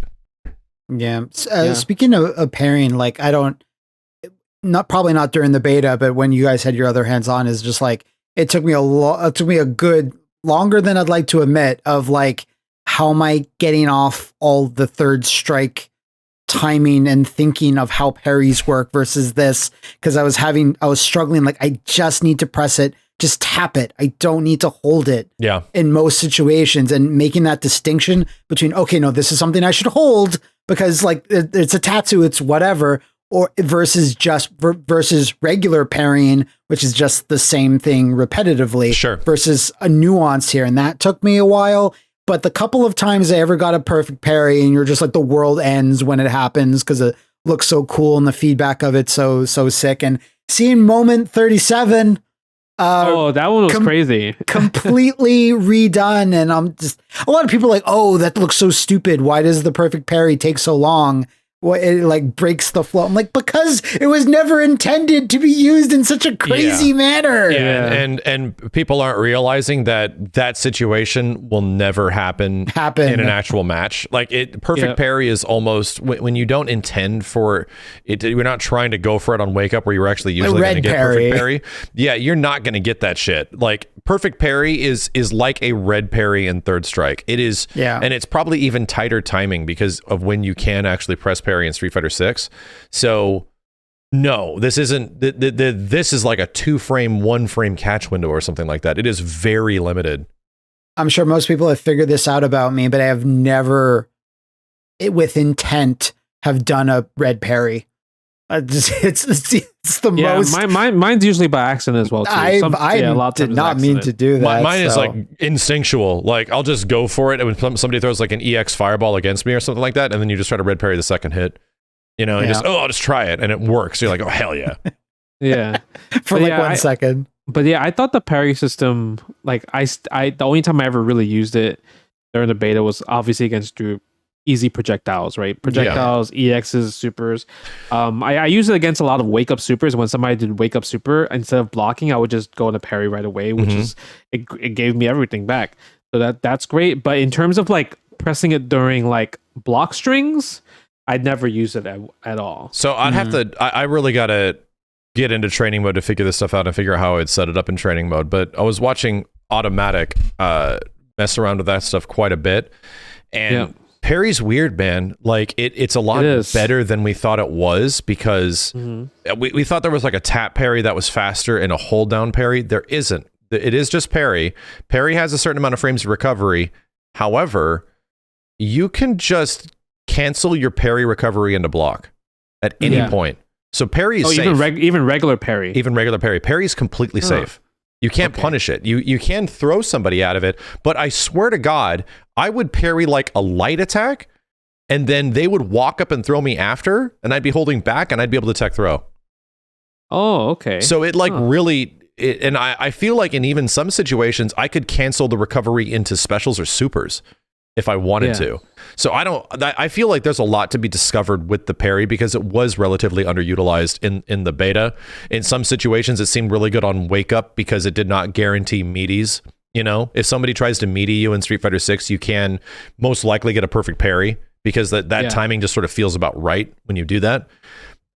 Yeah. Speaking of parrying, like probably not during the beta, but when you guys had your other hands on, is just like it took me a good longer than I'd like to admit of like, how am I getting off all the third strike timing and thinking of how parries work versus this? Because I was struggling. Like, I just need to press it, just tap it. I don't need to hold it. Yeah. In most situations, and making that distinction between, okay, no, this is something I should hold because like it's a tattoo, it's whatever, or versus regular parrying, which is just the same thing repetitively. Sure. Versus a nuance here, and that took me a while. But the couple of times I ever got a perfect parry, and you're just like, the world ends when it happens because it looks so cool and the feedback of it so sick. And seeing moment 37, that one was crazy, completely redone. And I'm just, a lot of people are like, oh, that looks so stupid. Why does the perfect parry take so long? It like breaks the flow. I'm like, because it was never intended to be used in such a crazy manner. Yeah. And people aren't realizing that situation will never happen in an actual match. Like perfect parry is almost when you don't intend for it. You're not trying to go for it on wake up where you're actually usually going to get perfect parry. Yeah, you're not going to get that shit. Like perfect parry is like a red parry in third strike. It is, and it's probably even tighter timing because of when you can actually press parry in Street Fighter 6. So no, this isn't. This is like a 2-frame, 1-frame catch window or something like that. It is very limited. I'm sure most people have figured this out about me, but I have never, with intent, have done a red parry. It's the most. Mine's usually by accident as well too. I did not mean to do that. Mine is like instinctual. Like I'll just go for it, and when somebody throws like an EX fireball against me or something like that, and then you just try to red parry the second hit. You know, and I'll just try it, and it works. You're like, oh hell yeah, yeah, for like 1 second. But yeah, I thought the parry system, like I the only time I ever really used it during the beta was obviously against easy projectiles, right? Projectiles, EXs, supers. I use it against a lot of wake up supers. When somebody did wake up super, instead of blocking, I would just go into parry right away, which is it gave me everything back. So that's great. But in terms of like pressing it during like block strings, I'd never use it at all. So I'd have to. I really gotta get into training mode to figure this stuff out and figure out how I'd set it up in training mode. But I was watching Automatic mess around with that stuff quite a bit, and parry's weird, man. Like it's a lot better than we thought it was because we thought there was like a tap parry that was faster and a hold down parry. There isn't. It is just parry. Parry has a certain amount of frames of recovery. However, you can just cancel your parry recovery into block at any point. So parry is safe. Even regular parry. Even regular parry. Parry is completely safe. You can't punish it. You can throw somebody out of it, but I swear to God, I would parry like a light attack, and then they would walk up and throw me after, and I'd be holding back, and I'd be able to tech throw. Oh, okay. So it like really, and I feel like in even some situations, I could cancel the recovery into specials or supers if I wanted to. So I feel like there's a lot to be discovered with the parry because it was relatively underutilized in the beta. In some situations, it seemed really good on wake up because it did not guarantee meaties. You know, if somebody tries to meaty you in Street Fighter 6, you can most likely get a perfect parry because that timing just sort of feels about right when you do that.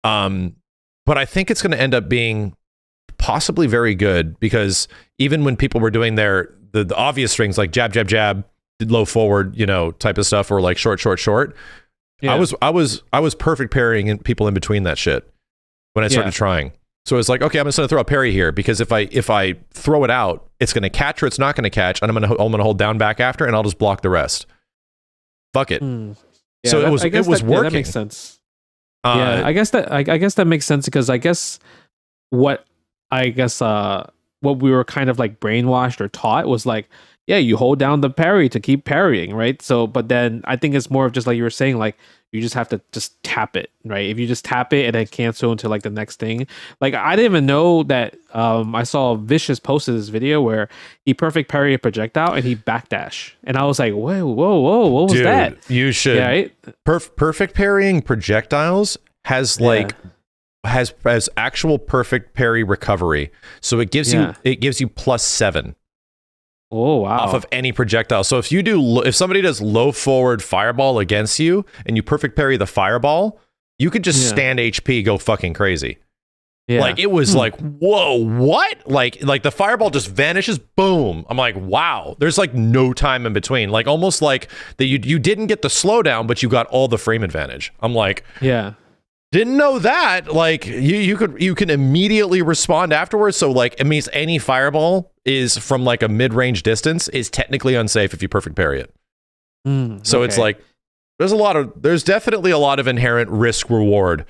But I think it's going to end up being possibly very good because even when people were doing the obvious strings like jab, jab, jab, low forward, you know, type of stuff, or like short, short, short. I was perfect parrying people in between that shit when I started trying. So it's like, okay, I'm just gonna throw a parry here because if I throw it out, it's gonna catch or it's not gonna catch, and I'm gonna hold down back after, and I'll just block the rest. Fuck it. Yeah, so it was working. Yeah, that makes sense. I guess that makes sense because I guess what we were kind of like brainwashed or taught was like, yeah, you hold down the parry to keep parrying, right? So, but then I think it's more of just like you were saying, like you just have to just tap it, right? If you just tap it and then cancel into like the next thing. Like I didn't even know that. I saw Vicious posted this video where he perfect parry a projectile and he backdash, and I was like, whoa, what was that? You should. Yeah, right? Perfect parrying projectiles has like has actual perfect parry recovery. So it gives you +7. Oh wow! Off of any projectile. So if somebody does low forward fireball against you and you perfect parry the fireball, you could just stand HP, go fucking crazy. Yeah. Like it was like, whoa, what? Like the fireball just vanishes, boom. I'm like, wow. There's like no time in between. Like almost like that you didn't get the slowdown, but you got all the frame advantage. I'm like, yeah. Didn't know that. Like you can immediately respond afterwards. So like it means any fireball is from like a mid-range distance is technically unsafe if you perfect parry it. So it's like there's definitely a lot of inherent risk reward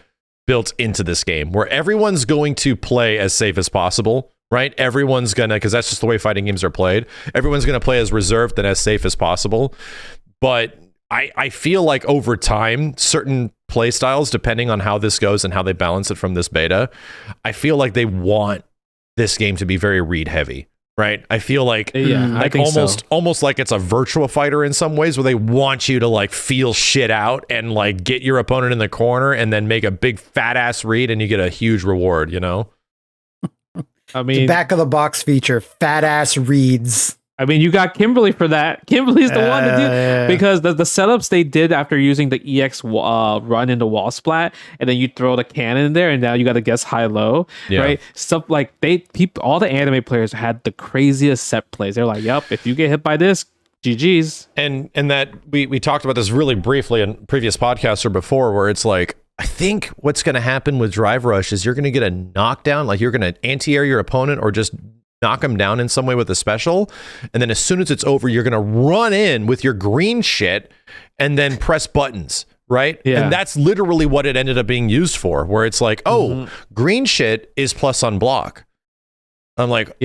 built into this game where everyone's going to play as safe as possible, right? Everyone's gonna, because that's just the way fighting games are played. Everyone's gonna play as reserved and as safe as possible. But I feel like over time, certain play styles, depending on how this goes and how they balance it from this beta, I feel like they want this game to be very read heavy, right? I feel like, I think almost like it's a Virtua Fighter in some ways, where they want you to like feel shit out and like get your opponent in the corner and then make a big fat ass read and you get a huge reward, you know? I mean, the back of the box feature, fat ass reads. I mean, you got Kimberly for that. Kimberly's the one to do because the setups they did after using the EX run into wall splat, and then you throw the cannon in there, and now you got to guess high low, right? Stuff like all the anime players had the craziest set plays. They're like, "Yep, if you get hit by this, GG's." And that we talked about this really briefly in previous podcasts or before, where it's like, I think what's going to happen with Drive Rush is you're going to get a knockdown, like you're going to anti-air your opponent or just knock them down in some way with a special, and then as soon as it's over, you're gonna run in with your green shit and then press buttons, right? And that's literally what it ended up being used for, where it's like, green shit is plus on block. I'm like,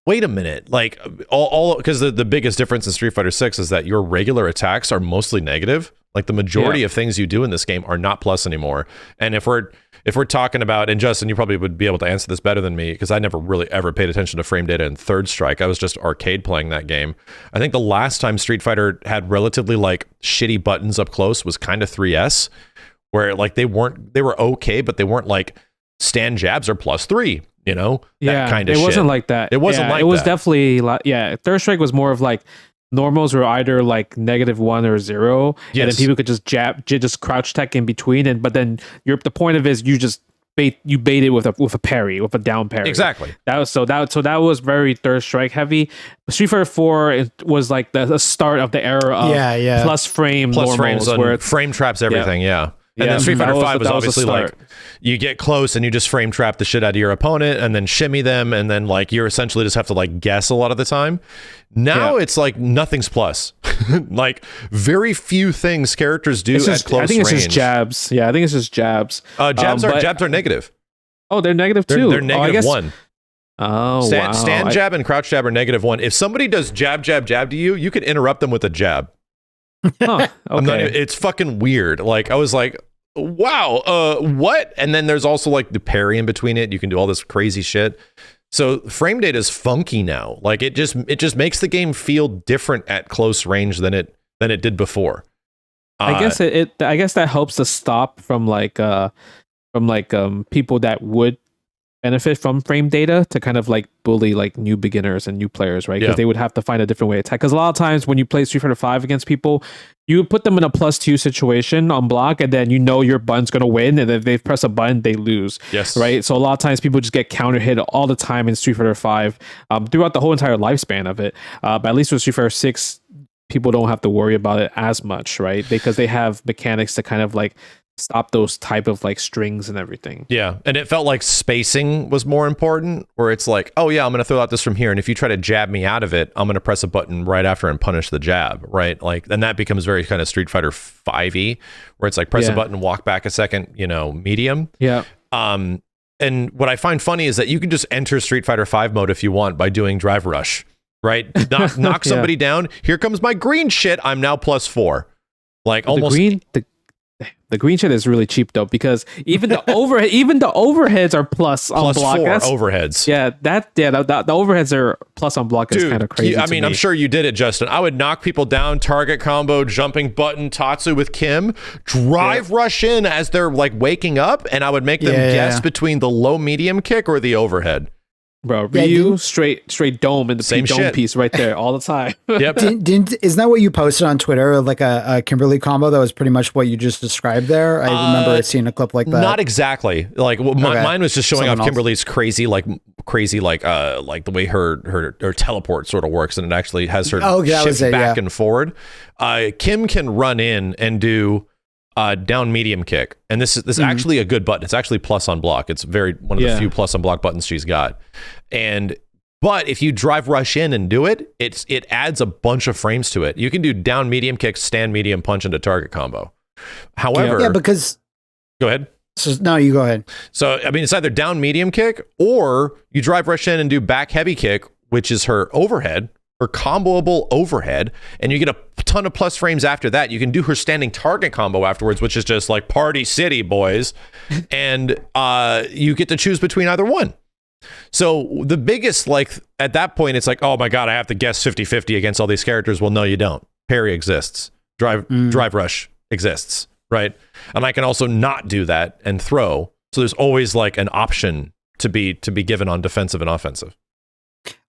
wait a minute, like all because the biggest difference in Street Fighter 6 is that your regular attacks are mostly negative. Like the majority of things you do in this game are not plus anymore. And if we're talking about, and Justin, you probably would be able to answer this better than me because I never really ever paid attention to frame data in Third Strike. I was just arcade playing that game. I think the last time Street Fighter had relatively like shitty buttons up close was kind of 3S, where like they were okay, but they weren't like stand jabs or +3, you know? That kind of shit. It wasn't like that. It wasn't like that. It was definitely like, Third Strike was more of like, normals were either like -1 or 0, and then people could just just crouch tech in between, but then the point of it is you bait it with a parry, with a down parry. Exactly. That was very Third Strike heavy. Street Fighter 4 was like the start of the era of plus frames, where frame traps everything. And then Street Fighter 5 was obviously like, you get close and you just frame trap the shit out of your opponent and then shimmy them, and then like you essentially just have to like guess a lot of the time. Now it's like nothing's plus. Like very few things characters do at close range. I think it's just jabs. Yeah, I think it's just jabs. Jabs are negative. Oh, they're negative too. They're -1. Oh, stand jab and crouch jab are -1. If somebody does jab to you, you can interrupt them with a jab. Huh, okay. It's fucking weird. Like I was like, wow, what? And then there's also like the parry in between it. You can do all this crazy shit. So frame data is funky now. Like it just makes the game feel different at close range than it did before. I guess I guess that helps to stop from people that would benefit from frame data to kind of like bully like new beginners and new players, right? Because they would have to find a different way to attack. Because a lot of times when you play Street Fighter 5 against people, you put them in a +2 situation on block, and then you know your button's gonna win, and if they press a button, they lose. Yes. Right. So a lot of times people just get counter hit all the time in Street Fighter 5, throughout the whole entire lifespan of it. But at least with Street Fighter 6, people don't have to worry about it as much, right? Because they have mechanics to kind of like stop those type of like strings and everything. Yeah, and it felt like spacing was more important, where it's like, oh yeah, I'm going to throw out this from here, and if you try to jab me out of it, I'm going to press a button right after and punish the jab, right? Like, and that becomes very kind of Street Fighter 5-y, where it's like press a button, walk back a second, medium. Yeah. And what I find funny is that you can just enter Street Fighter 5 mode if you want by doing Drive Rush, right? Knock somebody down. Here comes my green shit. I'm now +4. Like almost the The green shit is really cheap though, because even the overheads are plus on block. Plus 4 overheads. Yeah, the overheads are plus on block. Is kind of crazy. I mean, I'm sure you did it, Justin. I would knock people down, target combo, jumping button, Tatsu with Kim, drive rush in as they're like waking up, and I would make them guess between the low medium kick or the overhead. Bro, Ryu straight dome in the same dome shit. piece right there all the time. Yep. Isn't that what you posted on Twitter? Like a Kimberly combo that was pretty much what you just described there. I remember seeing a clip like that. Not exactly. Like mine was just showing off Kimberly's crazy like the way her teleport sort of works, and it actually has her shift back and forward. Kim can run in and do down medium kick, and this is actually a good button. It's actually plus on block. It's one of the few plus on block buttons she's got. But if you drive rush in and do it, it adds a bunch of frames to it. You can do down medium kick, stand medium, punch into target combo. However, because go ahead. So, no, you go ahead. So I mean, it's either down medium kick or you drive rush in and do back heavy kick, which is her overhead. Her comboable overhead, and you get a ton of plus frames after that. You can do her standing target combo afterwards, which is just like Party City, boys. And you get to choose between either one. So the biggest, like, at that point, it's like, oh my God, I have to guess 50-50 against all these characters. Well, no, you don't. Parry exists. Drive rush exists, right? And I can also not do that and throw. So there's always like an option to be given on defensive and offensive.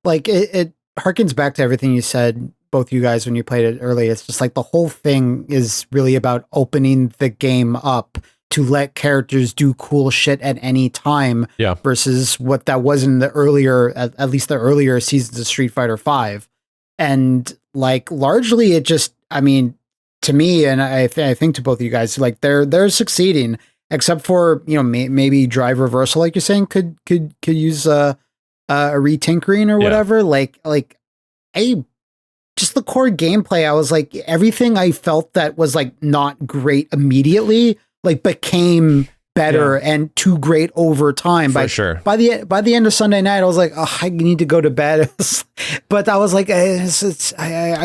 Like it harkens back to everything you said, both you guys, when you played it early. It's just like the whole thing is really about opening the game up to let characters do cool shit at any time versus what that was in the earlier, at least the earlier seasons of Street Fighter V. And like largely it just, I mean, to me, and I think to both of you guys, like they're succeeding, except for, you know, maybe drive reversal, like you're saying, could use a retinkering or whatever. Like just the core gameplay, I was like, everything I felt that was like not great immediately, like became better and too great over time. For sure. By the end of Sunday night, I was like, oh, I need to go to bed. But I was like, I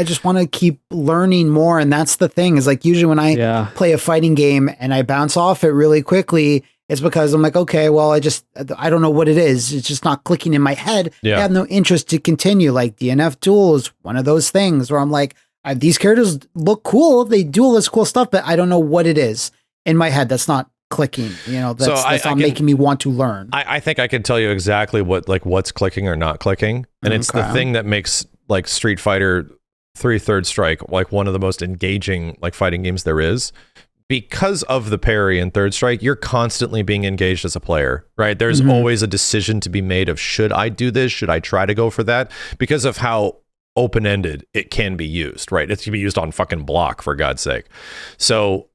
just want to keep learning more. And that's the thing, is like usually when I play a fighting game and I bounce off it really quickly, it's because I'm like, okay, well, I don't know what it is. It's just not clicking in my head. I have no interest to continue. Like DNF Duel is one of those things where I'm like, these characters look cool. They do all this cool stuff, but I don't know what it is in my head that's not clicking. You know, that's not making me want to learn. I think I can tell you exactly what's clicking or not clicking. And it's the thing that makes like Street Fighter 3 Third Strike like one of the most engaging like fighting games there is. Because of the parry and third strike, you're constantly being engaged as a player, right? There's always a decision to be made of, should I do this? Should I try to go for that? Because of how open-ended it can be used, right? It can be used on fucking block, for God's sake. So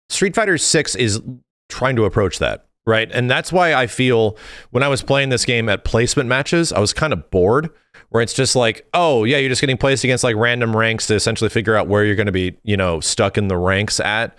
Street Fighter 6 is trying to approach that, right? And that's why I feel when I was playing this game at placement matches, I was kind of bored, where it's just like, oh yeah, you're just getting placed against like random ranks to essentially figure out where you're going to be, you know, stuck in the ranks at.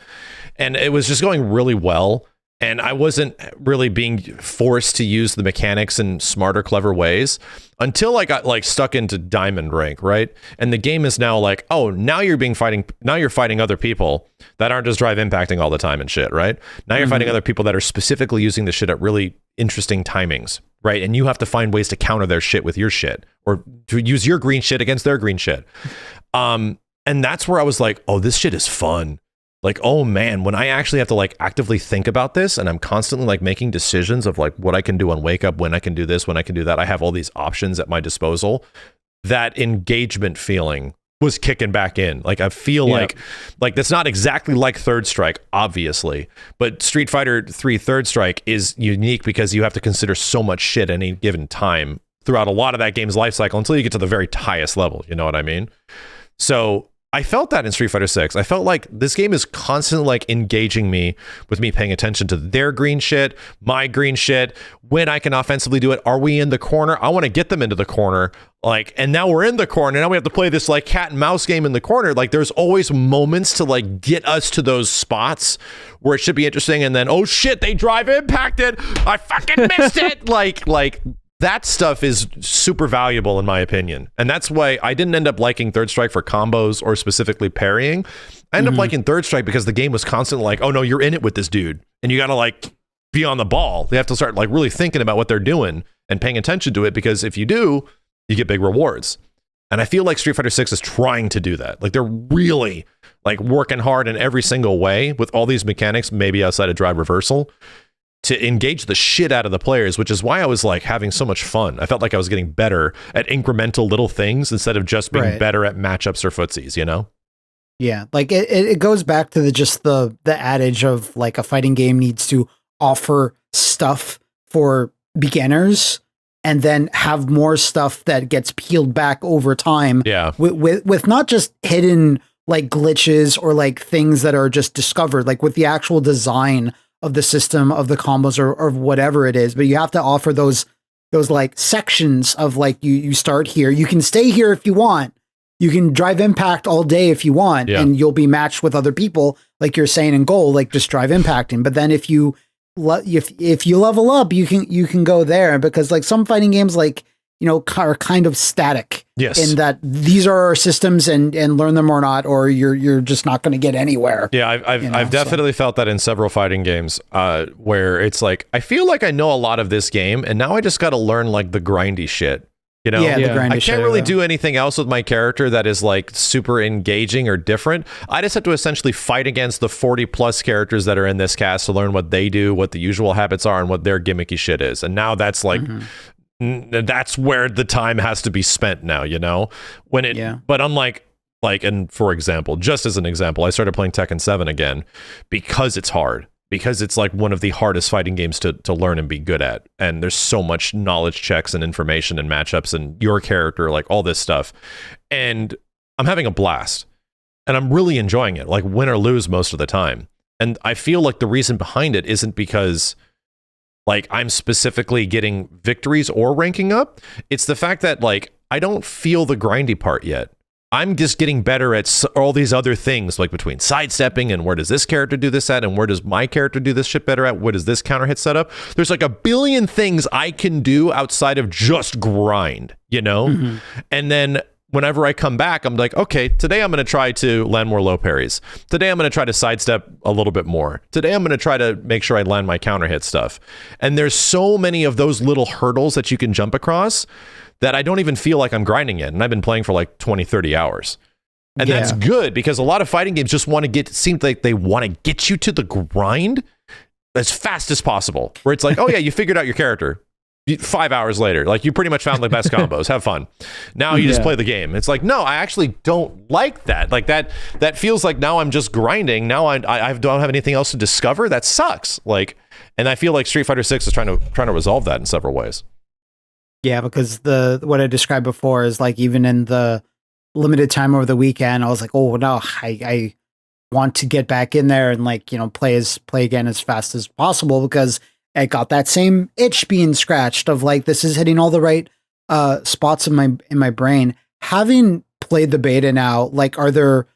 And it was just going really well. And I wasn't really being forced to use the mechanics in smarter, clever ways until I got like stuck into diamond rank, right? And the game is now like, oh, now you're fighting other people that aren't just drive impacting all the time and shit, right? Now you're fighting other people that are specifically using the shit at really interesting timings, right? And you have to find ways to counter their shit with your shit, or to use your green shit against their green shit. And that's where I was like, oh, this shit is fun. Like, oh man, when I actually have to like actively think about this, and I'm constantly like making decisions of like what I can do on wake up, when I can do this, when I can do that, I have all these options at my disposal. That engagement feeling was kicking back in. Like I feel like that's not exactly like Third Strike, obviously, but Street Fighter 3 Third Strike is unique because you have to consider so much shit at any given time throughout a lot of that game's life cycle until you get to the very highest level. You know what I mean? So I felt that in Street Fighter 6. I felt like this game is constantly like engaging me with me paying attention to their green shit, my green shit, when I can offensively do it. Are we in the corner? I want to get them into the corner. Like, and now we're in the corner. Now we have to play this like cat and mouse game in the corner. Like there's always moments to like get us to those spots where it should be interesting. And then, oh shit, they drive impacted. I fucking missed it. Like that stuff is super valuable in my opinion. And that's why I didn't end up liking Third Strike for combos or specifically parrying. I ended up liking Third Strike because the game was constantly like, oh no, you're in it with this dude. And you got to like be on the ball. They have to start like really thinking about what they're doing and paying attention to it, because if you do, you get big rewards. And I feel like Street Fighter 6 is trying to do that. Like they're really like working hard in every single way with all these mechanics, maybe outside of drive reversal, to engage the shit out of the players, which is why I was like having so much fun. I felt like I was getting better at incremental little things instead of just being better at matchups or footsies, you know? Yeah, like it goes back to the adage of like a fighting game needs to offer stuff for beginners and then have more stuff that gets peeled back over time. Yeah. With not just hidden like glitches or like things that are just discovered, like with the actual design of the system of the combos or whatever it is. But you have to offer those like sections of like you start here. You can stay here if you want. You can drive impact all day if you want, and you'll be matched with other people, like you're saying in goal, like just drive impacting. But then if you level up, you can go there, because like some fighting games, like, you know, are kind of static. Yes. In that these are our systems and learn them or not, or you're just not going to get anywhere. Yeah, I've definitely felt that in several fighting games, where it's like I feel like I know a lot of this game, and now I just got to learn like the grindy shit. You know, the grindy I shit, can't really do anything else with my character that is like super engaging or different. I just have to essentially fight against the 40 plus characters that are in this cast to learn what they do, what the usual habits are, and what their gimmicky shit is. And now that's like, that's where the time has to be spent now, you know? But unlike, and for example, just as an example, I started playing Tekken 7 again because it's hard. Because it's like one of the hardest fighting games to learn and be good at. And there's so much knowledge checks and information and matchups and your character, like all this stuff. And I'm having a blast. And I'm really enjoying it, like win or lose most of the time. And I feel like the reason behind it isn't because like I'm specifically getting victories or ranking up. It's the fact that like I don't feel the grindy part yet. I'm just getting better at all these other things, like between sidestepping and where does this character do this at, and where does my character do this shit better at, what is this counter hit setup? There's like a billion things I can do outside of just grind, you know? And then whenever I come back, I'm like, okay, today I'm going to try to land more low parries. Today I'm going to try to sidestep a little bit more. Today I'm going to try to make sure I land my counter hit stuff. And there's so many of those little hurdles that you can jump across that I don't even feel like I'm grinding it. And I've been playing for like 20, 30 hours. And that's good, because a lot of fighting games just it seems like they want to get you to the grind as fast as possible. Where it's like, oh yeah, you figured out your character. 5 hours later, like you pretty much found the best combos. Have fun. Now you just play the game. It's like, no, I actually don't like that. Like that feels like now I'm just grinding. Now I don't have anything else to discover. That sucks. Like, and I feel like Street Fighter 6 is trying to resolve that in several ways. Yeah, because what I described before is like even in the limited time over the weekend, I was like, oh no, I want to get back in there and like, you know, play again as fast as possible, because I got that same itch being scratched of like, this is hitting all the right spots in my brain. Having played the beta now, like, are there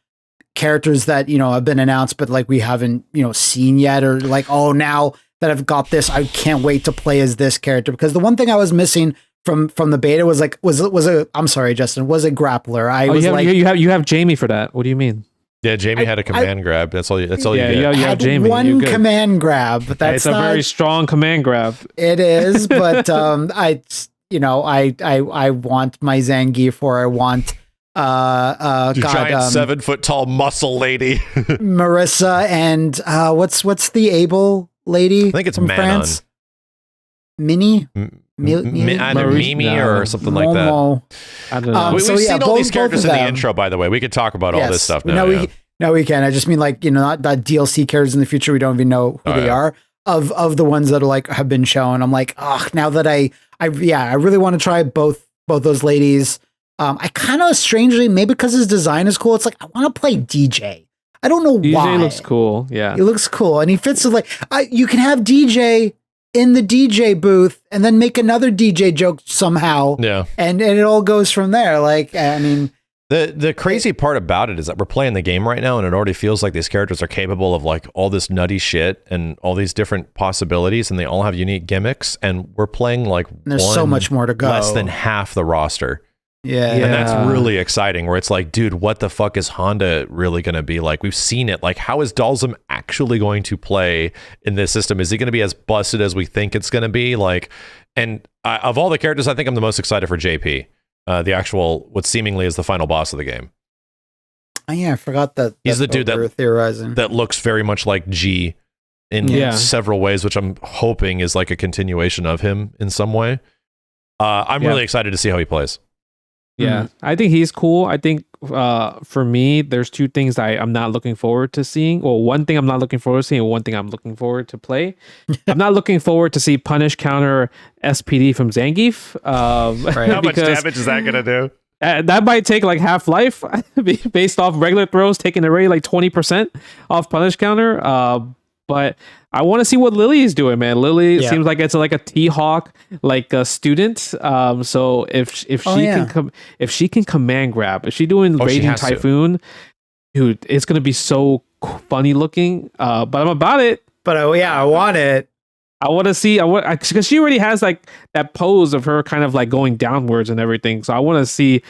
characters that, you know, have been announced but like we haven't, you know, seen yet, or like, oh, now that I've got this, I can't wait to play as this character? Because the one thing I was missing from the beta was I'm sorry, Justin, was a grappler. You have Jamie for that. What do you mean? Yeah, Jamie had a command grab. That's all you get. You have Jamie. One command grab, but that's it's a very strong command grab. It is, but I want my Zangief, I want giant 7 foot tall muscle lady, Marissa, and what's the able lady? I think it's from Manon. France. Minnie. Either Mimi or something like that. I don't know. We've seen all these characters in the intro, by the way. We could talk about all this stuff now. No, we can. I just mean like, you know, not that DLC characters in the future. We don't even know who they are. Of the ones that are like have been shown. I'm like, now that I really want to try both those ladies. I kind of strangely, maybe because his design is cool, it's like I want to play DJ. I don't know why. DJ looks cool. Yeah, he looks cool, and he fits with like you can have DJ in the DJ booth and then make another DJ joke somehow. Yeah. And it all goes from there. Like, I mean, The crazy part about it is that we're playing the game right now, and it already feels like these characters are capable of like all this nutty shit and all these different possibilities, and they all have unique gimmicks. And we're playing like there's so much more to go. Less than half the roster. Yeah. And that's really exciting. Where it's like, dude, what the fuck is Honda really going to be like? We've seen it. Like, how is Dalsum actually going to play in this system? Is he going to be as busted as we think it's going to be? Like, and of all the characters, I think I'm the most excited for JP. The actual, what seemingly is the final boss of the game. Oh yeah, I forgot that. He's the dude that looks very much like G in several ways, which I'm hoping is like a continuation of him in some way. I'm really excited to see how he plays. Yeah, I think he's cool. I think for me, there's two things I'm not looking forward to seeing. Well, one thing I'm not looking forward to seeing, and one thing I'm looking forward to play. I'm not looking forward to see punish counter SPD from Zangief. Right. How much damage is that going to do? That might take like half life based off regular throws, taking already like 20% off punish counter. But I want to see what Lily is doing, man. Lily seems like it's like a T-Hawk, like a student. So if she can command grab, if she's doing Raging Typhoon, dude, it's gonna be so funny looking. But I'm about it. But I want it. I want to see. Because she already has like that pose of her kind of like going downwards and everything. So I want to see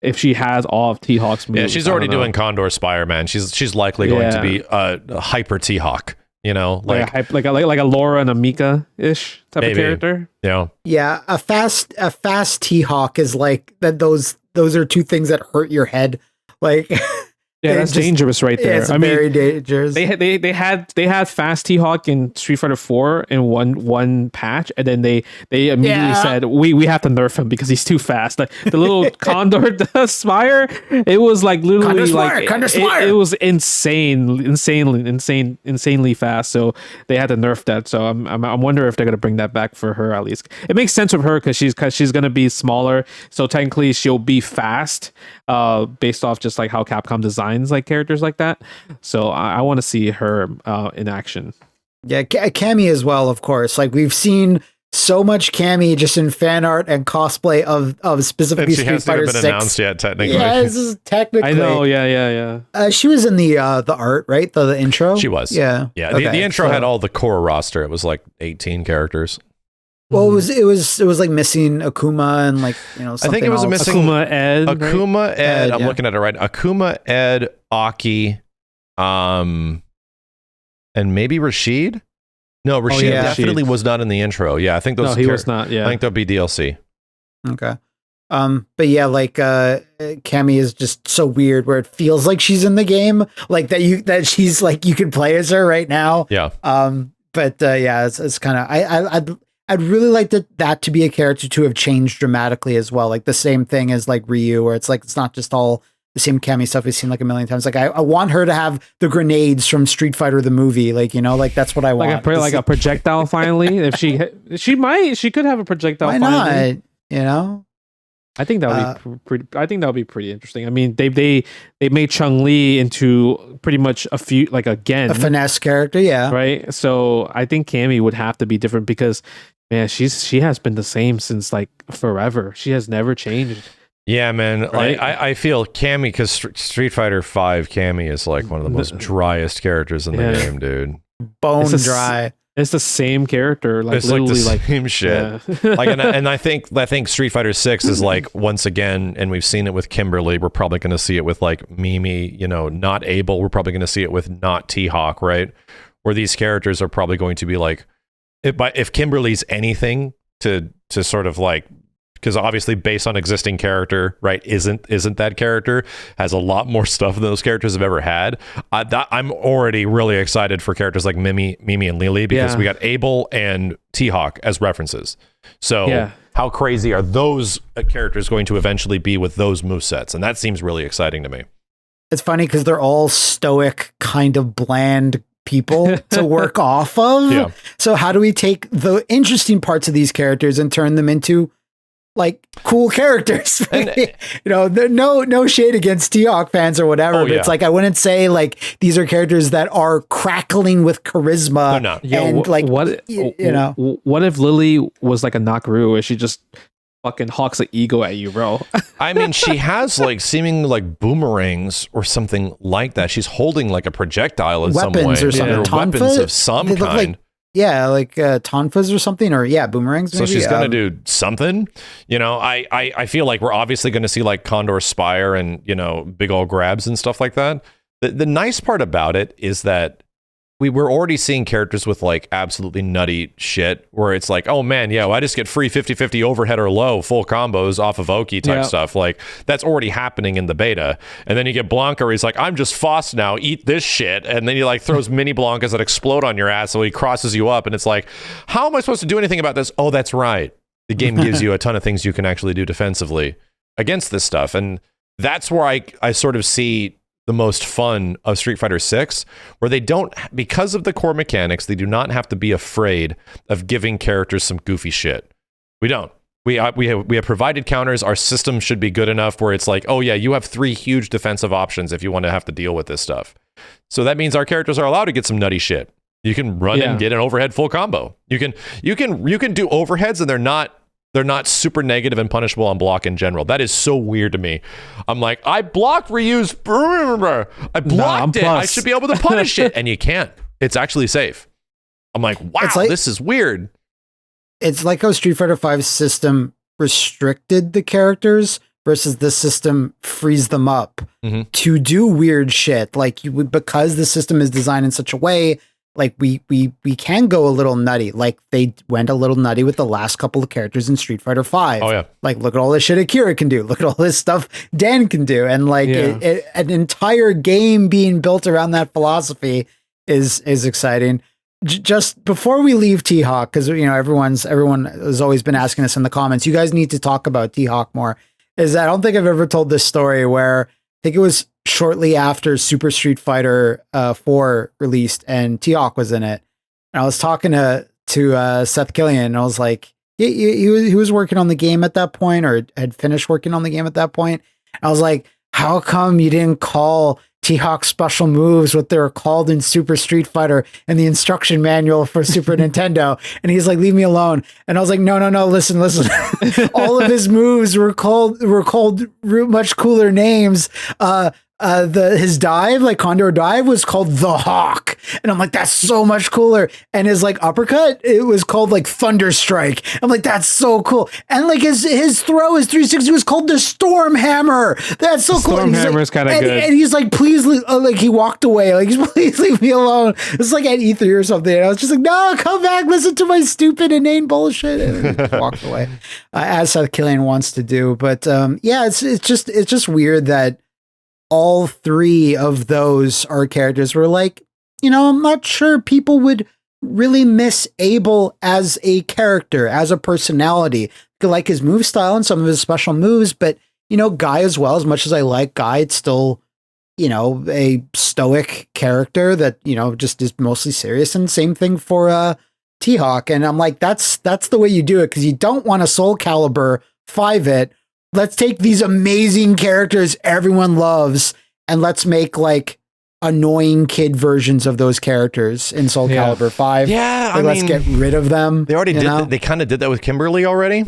if she has all of T-Hawk's moves. Yeah, she's already doing Condor Spire, man. She's likely going to be a hyper T-Hawk. You know, like a Laura and a Mika ish type of character. Yeah, a fast T-Hawk is like that. Those are two things that hurt your head. Like, yeah, that's dangerous right there. Yeah, it's very dangerous. They had fast T-Hawk in Street Fighter 4 in one patch, and then they immediately said we have to nerf him because he's too fast. Like the little Condor Spire, it was like literally it was insanely fast. So they had to nerf that. So I'm wondering if they're gonna bring that back for her at least. It makes sense with her because she's gonna be smaller, so technically she'll be fast. Based off just like how Capcom designs like characters like that. So I want to see her in action. Yeah, Cammy as well, of course. Like we've seen so much Cammy just in fan art and cosplay of specifically Street Fighter 6. She hasn't been announced yet, technically. Yeah, this is technically. I know, yeah. She was in the art, right? The intro? She was. Yeah. Yeah, okay, the intro had all the core roster. It was like 18 characters. Well, it was like missing Akuma and like, you know, something I think it was else. missing Akuma Ed. Akuma Ed. I'm looking at it right. Akuma Ed, Aki, and maybe Rashid. No, Rashid definitely was not in the intro. Yeah, I think those. No, he was not. Yeah, I think there'll be DLC. Okay. But yeah, like Cammy is just so weird where it feels like she's in the game, like that she's like you can play as her right now. Yeah. But yeah, it's kind of I'd really like that to be a character to have changed dramatically as well. Like the same thing as like Ryu, where it's like it's not just all the same Cammy stuff we've seen like a million times. Like I want her to have the grenades from Street Fighter the movie. Like, you know, like that's what I want. Like a projectile finally. If she could have a projectile. Why finally. not? You know. I think that would be pretty. I think that would be pretty interesting. I mean, they made Chun-Li into pretty much a finesse character, yeah. Right. So I think Cammy would have to be different because, man, she has been the same since like forever. She has never changed. Yeah, man. Right? Like I feel Cammy because Street Fighter 5 Cammy is like one of the most driest characters in the game, dude. Bone dry. It's the same character, like it's literally like the same shit. Yeah. Like, and I think Street Fighter 6 is like once again, and we've seen it with Kimberly. We're probably going to see it with like Mimi. You know, not Abel. We're probably going to see it with not T-Hawk, right? Where these characters are probably going to be like, if Kimberly's anything to sort of like. Because obviously, based on existing character, right, isn't that character has a lot more stuff than those characters have ever had. I'm already really excited for characters like Mimi and Lily because we got Abel and T-Hawk as references. So how crazy are those characters going to eventually be with those movesets? And that seems really exciting to me. It's funny because they're all stoic, kind of bland people to work off of. Yeah. So how do we take the interesting parts of these characters and turn them into like cool characters? And, you know, no shade against T-Hawk fans or whatever, but it's like I wouldn't say like these are characters that are crackling with charisma. They're not. And like what you know, what if Lily was like a Nakaru? Is she just fucking hawks an eagle at you, bro. I mean, she has like seeming like boomerangs or something like that. She's holding like a projectile in some way. Weapons or something. Or weapons of some kind. Like, yeah, like tonfas or something, or boomerangs. Maybe. So she's gonna do something. You know, I feel like we're obviously gonna see like Condor Spire and, you know, big old grabs and stuff like that. The nice part about it is that we were already seeing characters with like absolutely nutty shit where it's like, oh man, yeah, well, I just get free 50-50 overhead or low full combos off of Oki type stuff. Like that's already happening in the beta. And then you get Blanca where he's like, I'm just Foss now, eat this shit. And then he like throws mini Blancas that explode on your ass. So he crosses you up and it's like, how am I supposed to do anything about this? Oh, that's right. The game gives you a ton of things you can actually do defensively against this stuff. And that's where I sort of see the most fun of Street Fighter 6, where they don't, because of the core mechanics, they do not have to be afraid of giving characters some goofy shit. We don't. We have provided counters. Our system should be good enough where it's like, oh yeah, you have 3 huge defensive options if you want to have to deal with this stuff. So that means our characters are allowed to get some nutty shit. You can run and get an overhead full combo. You can do overheads and they're not super negative and punishable on block in general. That is so weird to me. I'm like, I blocked reuse. I blocked it. I should be able to punish it. And you can't. It's actually safe. I'm like, wow, this is weird. It's like how Street Fighter 5's system restricted the characters versus the system frees them up to do weird shit. Like because the system is designed in such a way, like we can go a little nutty. Like they went a little nutty with the last couple of characters in Street Fighter 5. Oh yeah. Like look at all this shit Akira can do. Look at all this stuff Dan can do. And like an entire game being built around that philosophy is exciting. Just before we leave T-Hawk, because you know everyone has always been asking us in the comments, you guys need to talk about T-Hawk more. Is that I don't think I've ever told this story where I think it was shortly after Super Street Fighter 4 released and T-Hawk was in it. And I was talking to Seth Killian and I was like, he was working on the game at that point or had finished working on the game at that point. And I was like, how come you didn't call T-Hawk special moves what they were called in Super Street Fighter in the instruction manual for Super Nintendo? And he's like, leave me alone. And I was like, no, listen. All of his moves were called much cooler names. His dive, like Condor dive, was called the Hawk, and I'm like, that's so much cooler. And his like uppercut, it was called like Thunder Strike. I'm like, that's so cool. And like his throw, his 360 was called the Storm Hammer. That's so cool. Storm Hammer is kind of good. And he's like, please, like he walked away, like please leave me alone. It's like at E3 or something. And I was just like, no, come back, listen to my stupid inane bullshit. And he just walked away, as Seth Killian wants to do. But yeah, it's just weird that all 3 of those are characters were like, you know, I'm not sure people would really miss Abel as a character, as a personality. I like his move style and some of his special moves, but, you know, Guy as well, as much as I like Guy, it's still, you know, a stoic character that, you know, just is mostly serious. And same thing for T-Hawk. And I'm like, that's the way you do it, because you don't want a Soul Calibur 5 it. Let's take these amazing characters everyone loves and let's make like annoying kid versions of those characters in Soul Calibur 5. Yeah, like, let's get rid of them. They already did. They kind of did that with Kimberly already.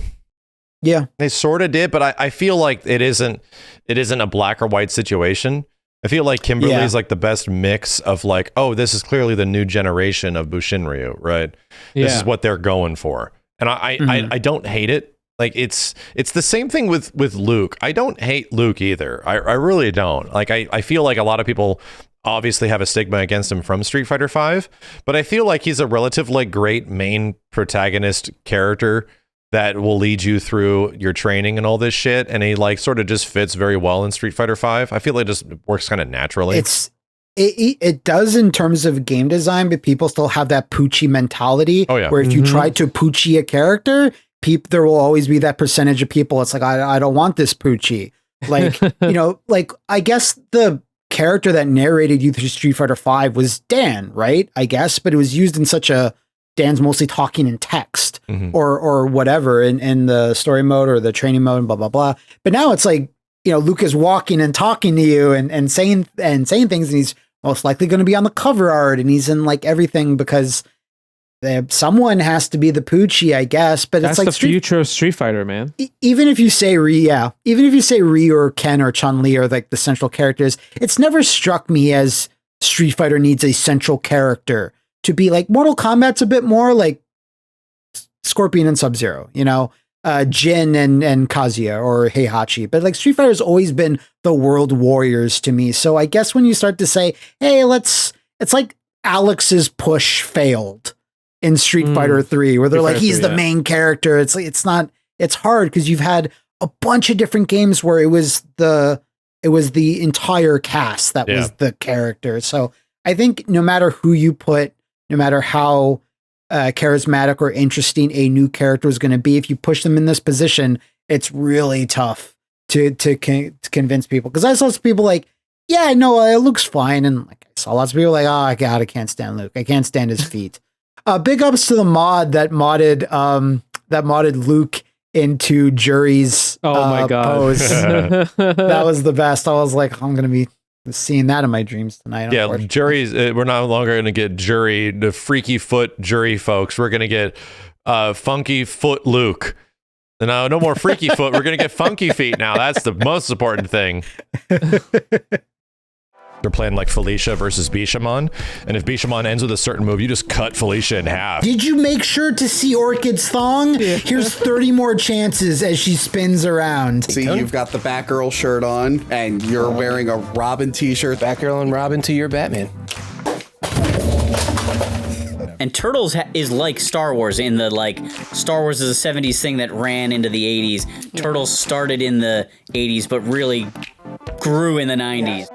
Yeah, they sort of did, but I feel like it isn't a black or white situation. I feel like Kimberly is like the best mix of like, oh, this is clearly the new generation of Bushinryu, right? Yeah. This is what they're going for, and I don't hate it. Like it's the same thing with Luke. I don't hate Luke either. I really don't. Like I feel like a lot of people obviously have a stigma against him from Street Fighter 5, but I feel like he's a relative like great main protagonist character that will lead you through your training and all this shit, and he like sort of just fits very well in Street Fighter 5. I feel like it just works kind of naturally. It does in terms of game design, but people still have that Poochie mentality. Oh yeah. Where if you try to Poochie a character, there will always be that percentage of people. It's like, I don't want this Poochie. Like, you know, like I guess the character that narrated you through Street Fighter 5 was Dan, right? I guess, but it was used in such a Dan's mostly talking in text or whatever in the story mode or the training mode and blah, blah, blah. But now it's like, you know, Luke is walking and talking to you and saying things, and he's most likely going to be on the cover art and he's in like everything because someone has to be the Poochie, I guess. But that's it's like the future of Street Fighter, man. Even if you say Ryu or Ken or Chun-Li are like the central characters, it's never struck me as Street Fighter needs a central character to be like. Mortal Kombat's a bit more like Scorpion and Sub-Zero, Jin and Kazuya or Heihachi. But like Street Fighter's always been the world warriors to me. So I guess when you start to say, hey, it's like Alex's push failed in Street Fighter 3, where they're like, he's the main character. It's like, it's hard because you've had a bunch of different games where it was the entire cast that was the character. So I think no matter who you put, no matter how charismatic or interesting a new character is going to be, if you push them in this position, it's really tough to convince people. Because I saw some people like, yeah, no, Luke's fine, and like I saw lots of people like, oh God, I can't stand Luke. I can't stand his feet. Big ups to the mod that modded Luke into Jury's my God pose. That was the best. I was like, I'm gonna be seeing that in my dreams tonight. Yeah, Jury's. We're no longer gonna get Jury, the freaky foot Jury folks. We're gonna get funky foot Luke. No more freaky foot. We're gonna get funky feet now. That's the most important thing. They're playing like Felicia versus Bishamon, and if Bishamon ends with a certain move, you just cut Felicia in half. Did you make sure to see Orchid's thong? Here's 30 more chances as she spins around. See, you've got the Batgirl shirt on, and you're wearing a Robin t-shirt. Batgirl and Robin to your Batman. And Turtles is like Star Wars in the Star Wars is a 70s thing that ran into the 80s. Turtles started in the 80s, but really grew in the 90s.